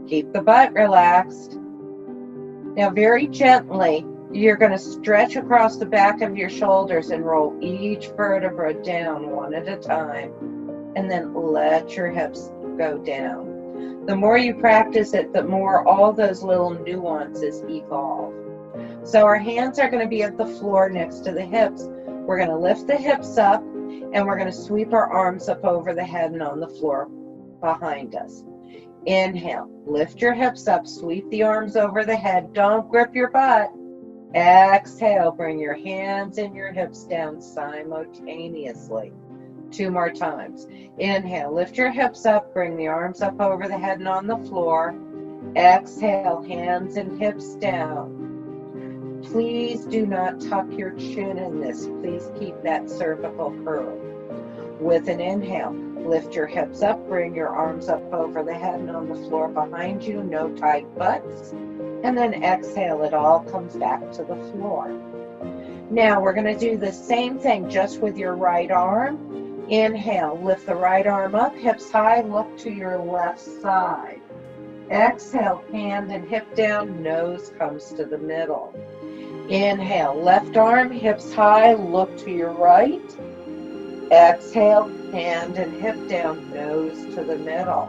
Keep the butt relaxed. Now very gently, you're going to stretch across the back of your shoulders and roll each vertebra down one at a time. And then let your hips go down. The more you practice it, the more all those little nuances evolve. So our hands are going to be at the floor next to the hips. We're going to lift the hips up, and we're going to sweep our arms up over the head and on the floor behind us. Inhale, lift your hips up, sweep the arms over the head. Don't grip your butt. Exhale, bring your hands and your hips down simultaneously. 2 more times. Inhale, lift your hips up, bring the arms up over the head and on the floor. Exhale, hands and hips down. Please do not tuck your chin in this. Please keep that cervical curve. With an inhale, lift your hips up, bring your arms up over the head and on the floor behind you, no tight butts. And then exhale, it all comes back to the floor. Now we're going to do the same thing just with your right arm. Inhale, lift the right arm up, hips high, look to your left side. Exhale, hand and hip down, nose comes to the middle. Inhale, left arm, hips high, look to your right. Exhale, hand and hip down, nose to the middle.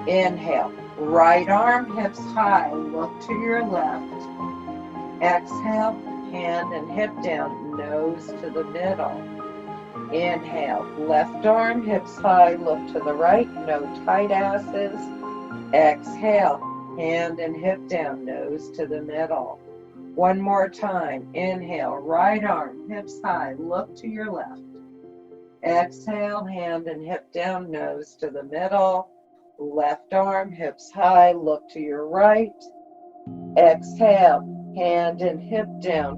Inhale, right arm, hips high, look to your left. Exhale, hand and hip down, nose to the middle. Inhale, left arm, hips high, look to the right, no tight asses. Exhale, hand and hip down, nose to the middle. One more time. Inhale, right arm, hips high, look to your left. Exhale, hand and hip down, nose to the middle. Left arm, hips high, look to your right. Exhale, hand and hip down,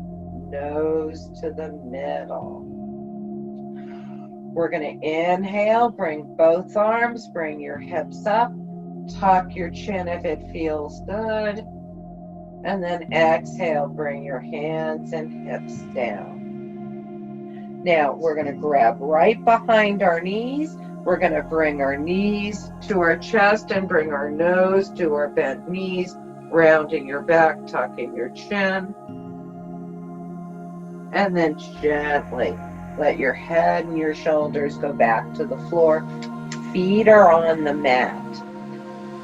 nose to the middle. We're going to inhale, bring both arms, bring your hips up, tuck your chin if it feels good. And then exhale, bring your hands and hips down. Now we're going to grab right behind our knees. We're going to bring our knees to our chest and bring our nose to our bent knees, rounding your back, tucking your chin. And then gently let your head and your shoulders go back to the floor. Feet are on the mat.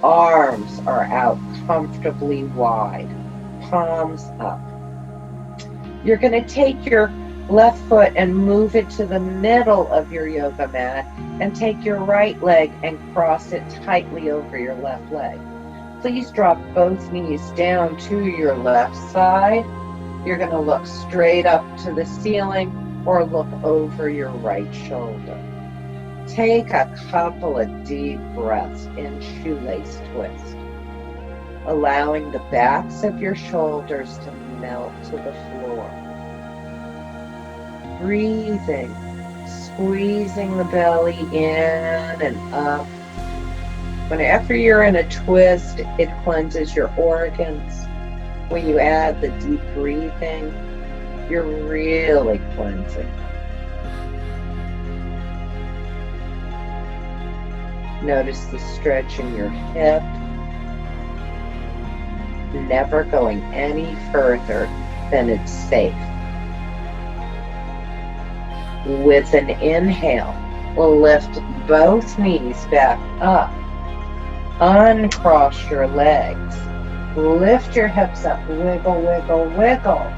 Arms are out comfortably wide. Palms up. You're going to take your left foot and move it to the middle of your yoga mat and take your right leg and cross it tightly over your left leg. Please drop both knees down to your left side. You're going to look straight up to the ceiling or look over your right shoulder. Take a couple of deep breaths in shoelace twist, allowing the backs of your shoulders to melt to the floor. Breathing, squeezing the belly in and up. Whenever you're in a twist, it cleanses your organs. When you add the deep breathing, you're really cleansing. Notice the stretch in your hip. Never going any further than it's safe. With an inhale, we'll lift both knees back up. Uncross your legs. Lift your hips up. Wiggle, wiggle, wiggle.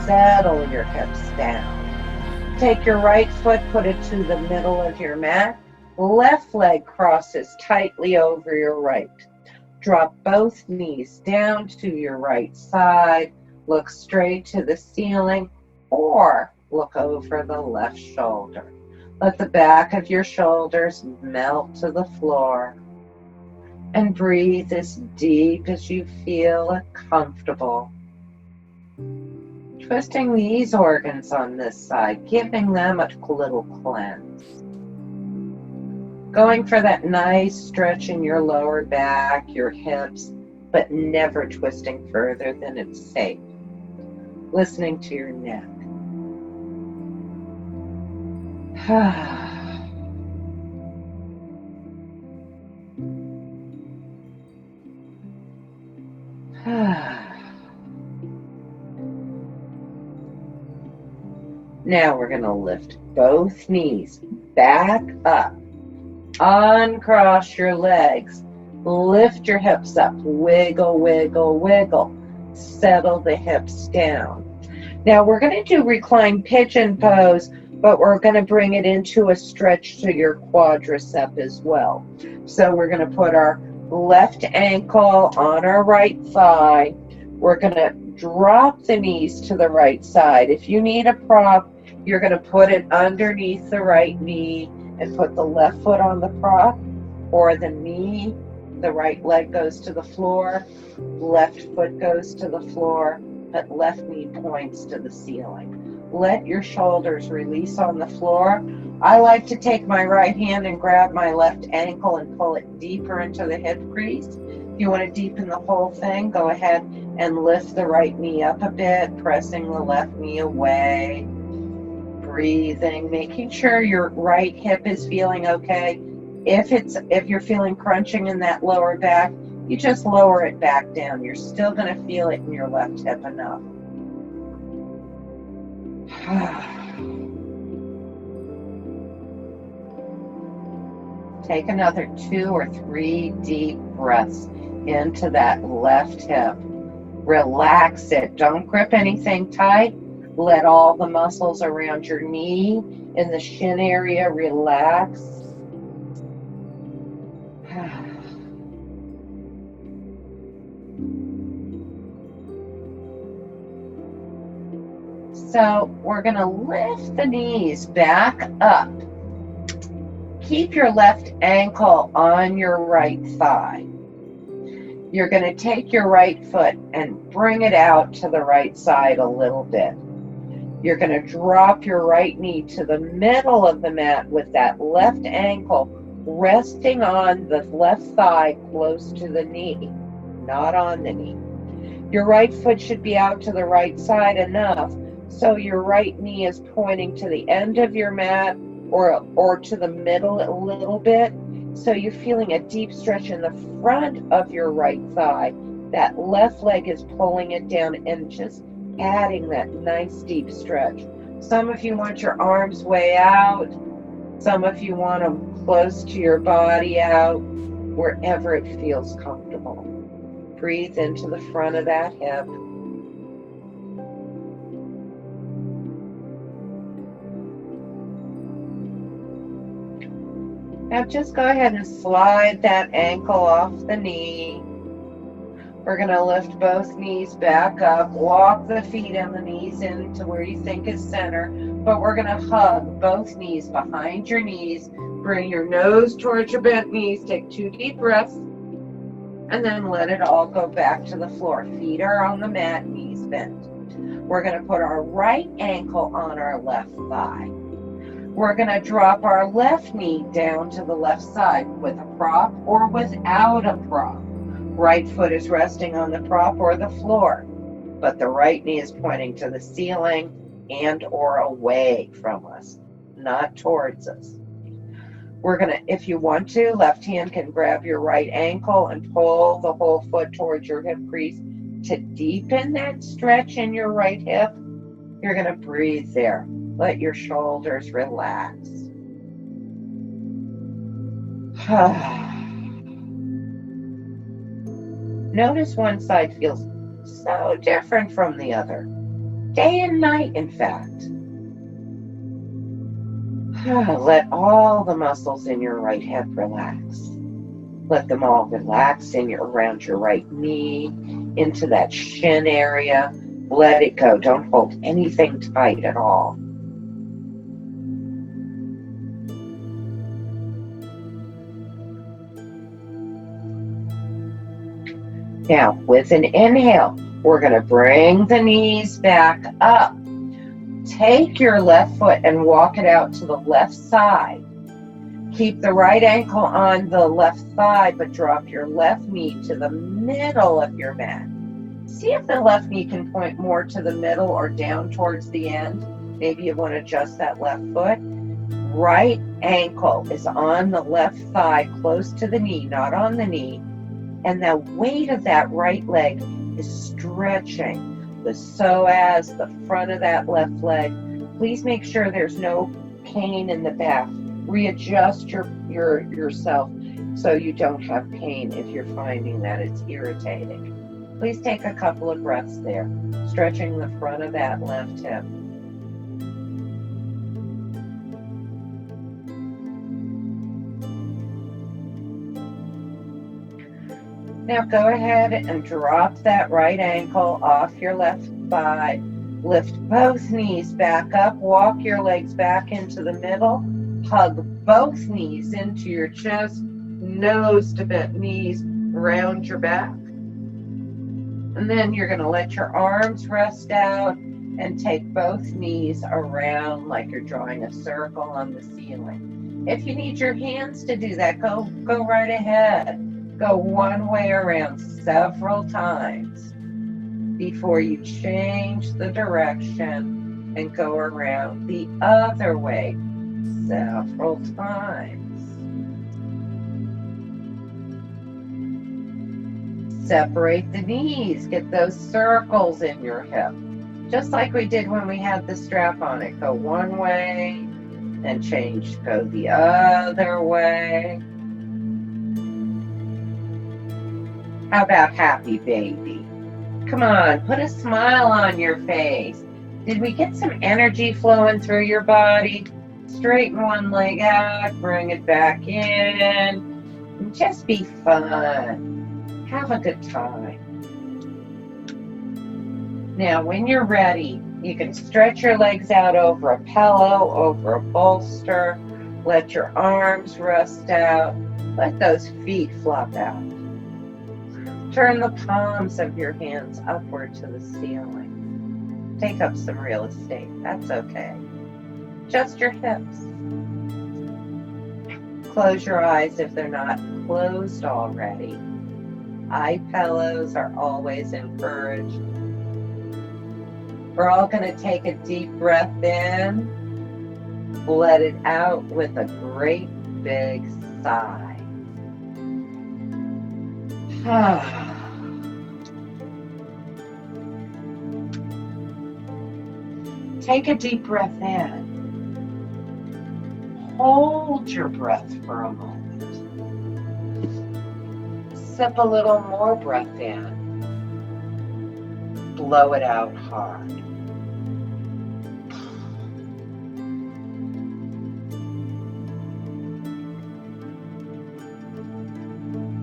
Settle your hips down. Take your right foot, put it to the middle of your mat. Left leg crosses tightly over your right. Drop both knees down to your right side. Look straight to the ceiling or look over the left shoulder. Let the back of your shoulders melt to the floor. And breathe as deep as you feel comfortable. Twisting these organs on this side, giving them a little cleanse. Going for that nice stretch in your lower back, your hips, but never twisting further than it's safe. Listening to your neck. Now we're going to lift both knees back up. Uncross your legs. Lift your hips up. Wiggle, wiggle, wiggle. Settle the hips down. Now we're going to do reclined pigeon pose, but we're going to bring it into a stretch to your quadricep as well. So we're going to put our left ankle on our right thigh. We're going to drop the knees to the right side. If you need a prop, you're going to put it underneath the right knee and put the left foot on the prop, or the knee, the right leg goes to the floor, left foot goes to the floor, but left knee points to the ceiling. Let your shoulders release on the floor. I like to take my right hand and grab my left ankle and pull it deeper into the hip crease. If you want to deepen the whole thing, go ahead and lift the right knee up a bit, pressing the left knee away. Breathing, making sure your right hip is feeling okay. If you're feeling crunching in that lower back, you just lower it back down. You're still going to feel it in your left hip enough. Take another 2 or 3 deep breaths into that left hip. Relax it. Don't grip anything tight. Let all the muscles around your knee in the shin area relax. So we're going to lift the knees back up. Keep your left ankle on your right thigh. You're going to take your right foot and bring it out to the right side a little bit. You're going to drop your right knee to the middle of the mat with that left ankle resting on the left thigh close to the knee, not on the knee. Your right foot should be out to the right side enough so your right knee is pointing to the end of your mat or to the middle a little bit. So you're feeling a deep stretch in the front of your right thigh. That left leg is pulling it down and just adding that nice deep stretch. Some of you want your arms way out. Some of you want them close to your body out, wherever it feels comfortable. Breathe into the front of that hip. Now just go ahead and slide that ankle off the knee. We're going to lift both knees back up, walk the feet and the knees into where you think is center, but we're going to hug both knees behind your knees. Bring your nose towards your bent knees. Take 2 deep breaths, and then let it all go back to the floor. Feet are on the mat, knees bent. We're going to put our right ankle on our left thigh. We're going to drop our left knee down to the left side with a prop or without a prop. Right foot is resting on the prop or the floor, but the right knee is pointing to the ceiling and or away from us, not towards us. We're going to, if you want to, left hand can grab your right ankle and pull the whole foot towards your hip crease to deepen that stretch in your right hip. You're going to breathe there. Let your shoulders relax. Notice one side feels so different from the other. Day and night, in fact. Let all the muscles in your right hip relax. Let them all relax around your right knee, into that shin area. Let it go. Don't hold anything tight at all. Now, with an inhale, we're going to bring the knees back up. Take your left foot and walk it out to the left side. Keep the right ankle on the left thigh, but drop your left knee to the middle of your mat. See if the left knee can point more to the middle or down towards the end. Maybe you want to adjust that left foot. Right ankle is on the left thigh, close to the knee, not on the knee. And the weight of that right leg is stretching the psoas, the front of that left leg. Please make sure there's no pain in the back. Readjust yourself so you don't have pain if you're finding that it's irritating. Please take a couple of breaths there, stretching the front of that left hip. Now go ahead and drop that right ankle off your left thigh. Lift both knees back up. Walk your legs back into the middle. Hug both knees into your chest. Nose to bent knees around your back. And then you're going to let your arms rest out and take both knees around like you're drawing a circle on the ceiling. If you need your hands to do that, go right ahead. Go one way around several times before you change the direction and go around the other way several times. Separate the knees. Get those circles in your hip. Just like we did when we had the strap on it. Go one way and change. Go the other way. How about happy baby? Come on, put a smile on your face. Did we get some energy flowing through your body? Straighten one leg out, bring it back in, and just be fun. Have a good time. Now, when you're ready, you can stretch your legs out over a pillow, over a bolster. Let your arms rest out. Let those feet flop out. Turn the palms of your hands upward to the ceiling. Take up some real estate. That's okay. Adjust your hips. Close your eyes if they're not closed already. Eye pillows are always encouraged. We're all going to take a deep breath in. Let it out with a great big sigh. Take a deep breath in. Hold your breath for a moment. Sip a little more breath in. Blow it out hard.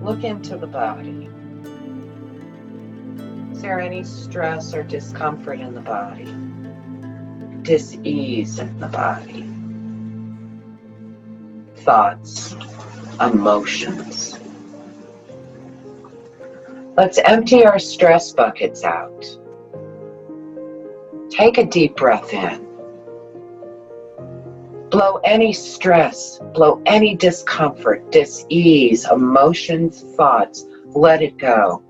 Look into the body. Is there any stress or discomfort in the body? Dis-ease in the body? Thoughts, emotions. Let's empty our stress buckets out. Take a deep breath in. Blow any stress, blow any discomfort, dis-ease, emotions, thoughts. Let it go.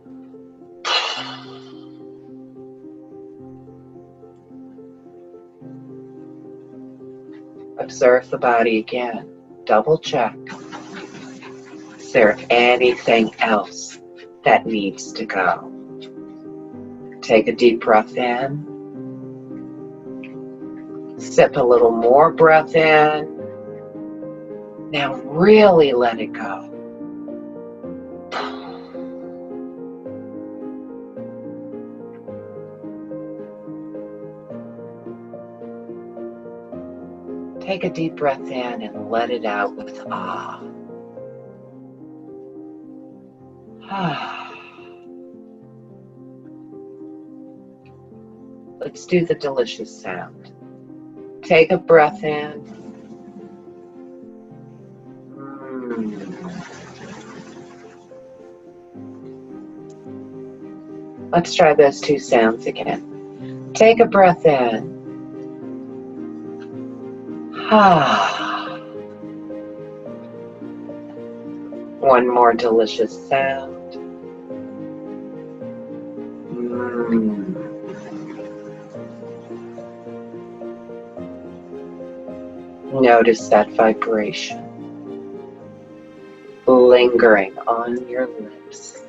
Observe the body again. Double check. Is there anything else that needs to go? Take a deep breath in. Sip a little more breath in. Now really let it go. Take a deep breath in and let it out with ah. Let's do the delicious sound. Take a breath in. Let's try those two sounds again. Take a breath in. One more delicious sound. Notice that vibration lingering on your lips.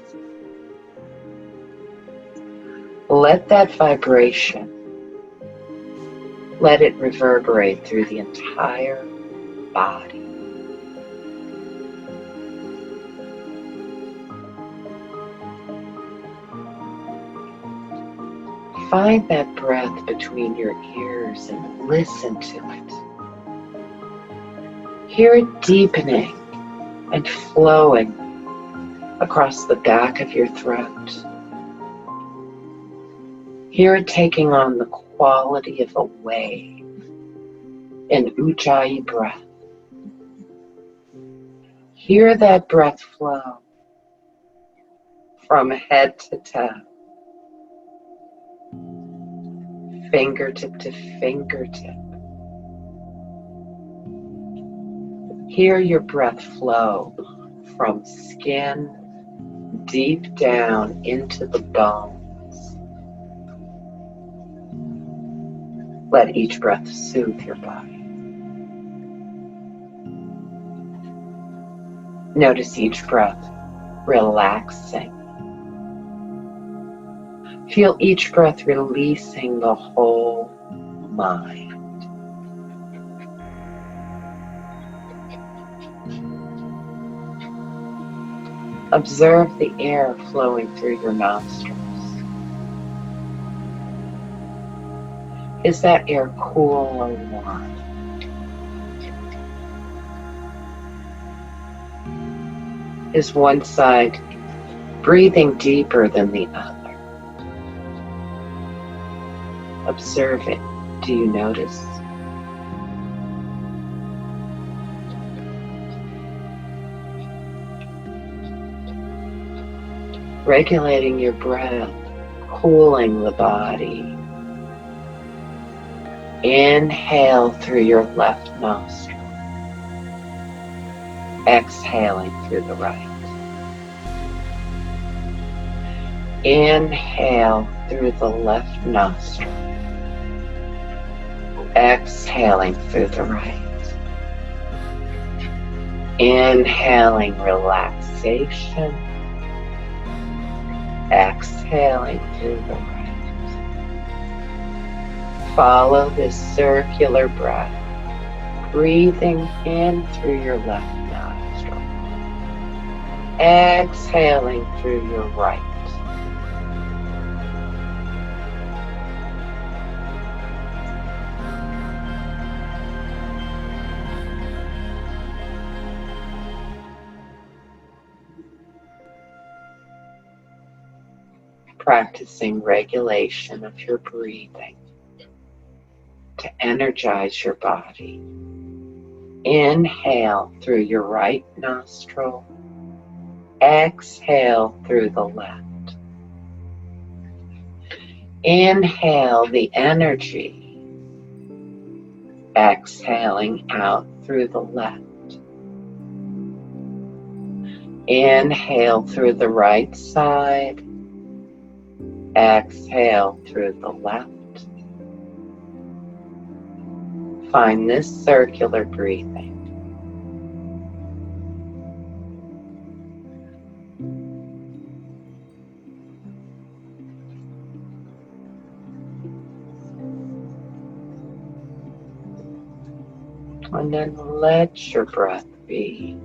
Let that vibration, let it reverberate through the entire body. Find that breath between your ears and listen to it. Hear it deepening and flowing across the back of your throat. Hear it taking on the quality of a wave, an ujjayi breath. Hear that breath flow from head to toe, fingertip to fingertip. Hear your breath flow from skin deep down into the bones. Let each breath soothe your body. Notice each breath relaxing. Feel each breath releasing the whole mind. Observe the air flowing through your nostrils. Is that air cool or warm? Is one side breathing deeper than the other? Observe it. Do you notice? Regulating your breath, cooling the body. Inhale through your left nostril. Exhaling through the right. Inhale through the left nostril. Exhaling through the right. Inhaling relaxation. Exhaling through the right. Follow this circular breath, breathing in through your left nostril. Exhaling through your right. Practicing regulation of your breathing to energize your body. Inhale through your right nostril. Exhale through the left. Inhale the energy. Exhaling out through the left. Inhale through the right side. Exhale through the left. Find this circular breathing. And then let your breath be.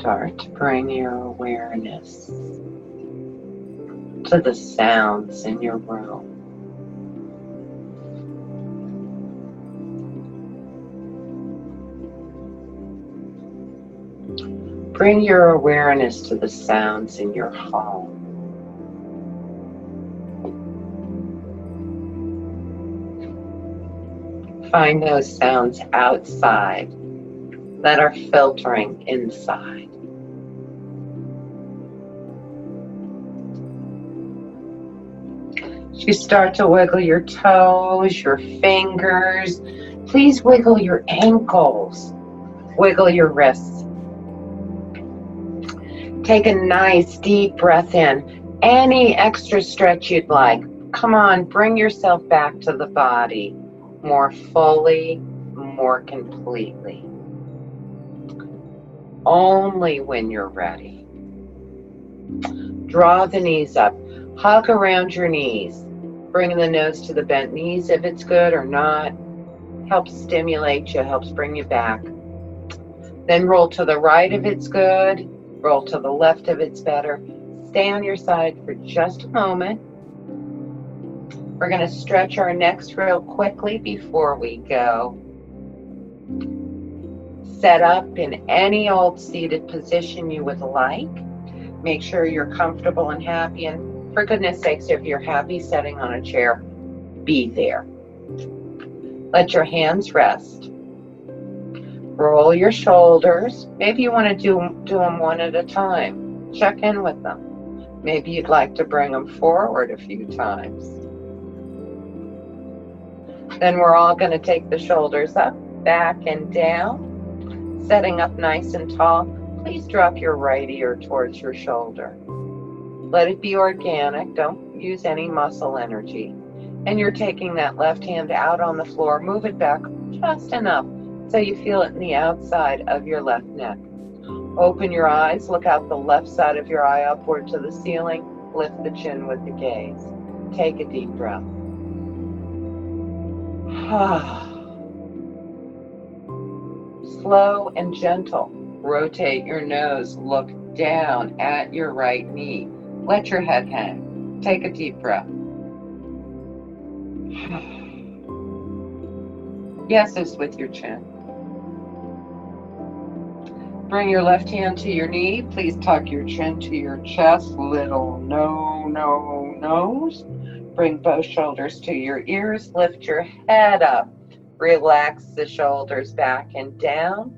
start to bring your awareness to the sounds in your room. Bring your awareness to the sounds in your home. Find those sounds outside that are filtering inside. As you start to wiggle your toes, your fingers, please wiggle your ankles, wiggle your wrists. Take a nice deep breath in. Any extra stretch you'd like. Come on, bring yourself back to the body more fully, more completely. Only when you're ready. Draw the knees up. Hug around your knees. Bring the nose to the bent knees if it's good or not. Helps stimulate you, helps bring you back. Then roll to the right if it's good. Roll to the left if it's better. Stay on your side for just a moment. We're going to stretch our necks real quickly before we go. Set up in any old seated position you would like. Make sure you're comfortable and happy. And for goodness sakes, if you're happy sitting on a chair, be there. Let your hands rest. Roll your shoulders. Maybe you want to do them one at a time. Check in with them. Maybe you'd like to bring them forward a few times. Then we're all going to take the shoulders up, back, and down. Setting up nice and tall. Please drop your right ear towards your shoulder. Let it be organic. Don't use any muscle energy. And you're taking that left hand out on the floor. Move it back just enough so you feel it in the outside of your left neck. Open your eyes. Look out the left side of your eye upward to the ceiling. Lift the chin with the gaze. Take a deep breath. Slow and gentle. Rotate your nose. Look down at your right knee. Let your head hang. Take a deep breath. Yes is with your chin. Bring your left hand to your knee. Please tuck your chin to your chest. Little nose. Bring both shoulders to your ears. Lift your head up. Relax the shoulders back and down.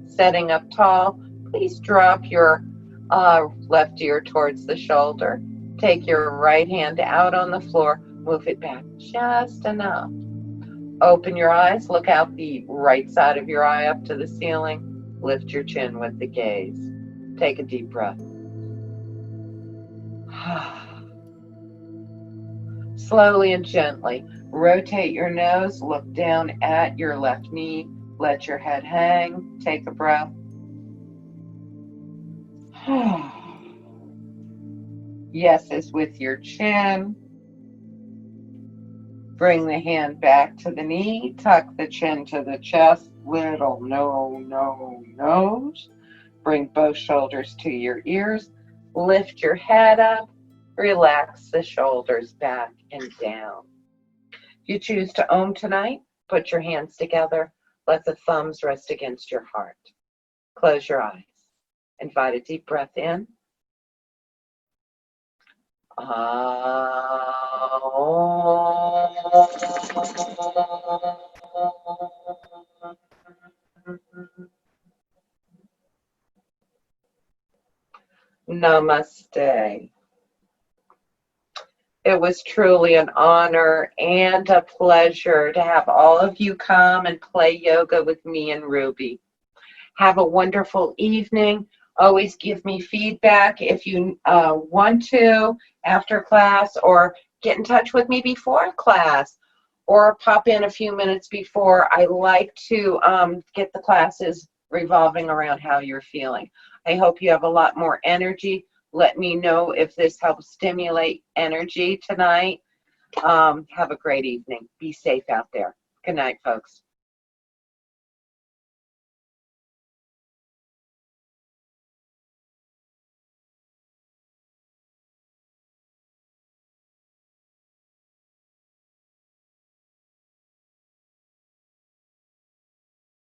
Setting up tall. Please drop your left ear towards the shoulder. Take your right hand out on the floor. Move it back just enough. Open your eyes. Look out the right side of your eye up to the ceiling. Lift your chin with the gaze. Take a deep breath. Slowly and gently, rotate your nose. Look down at your left knee. Let your head hang. Take a breath. Yes is with your chin. Bring the hand back to the knee. Tuck the chin to the chest. Little nose. Bring both shoulders to your ears. Lift your head up. Relax the shoulders back and down. If you choose to Om tonight, put your hands together. Let the thumbs rest against your heart. Close your eyes. Invite a deep breath in. Namaste. It was truly an honor and a pleasure to have all of you come and play yoga with me and Ruby. Have a wonderful evening. Always give me feedback if you want to after class, or get in touch with me before class, or pop in a few minutes before. I like to get the classes revolving around how you're feeling. I hope you have a lot more energy. Let me know if this helps stimulate energy tonight. Have a great evening. Be safe out there. Good night, folks.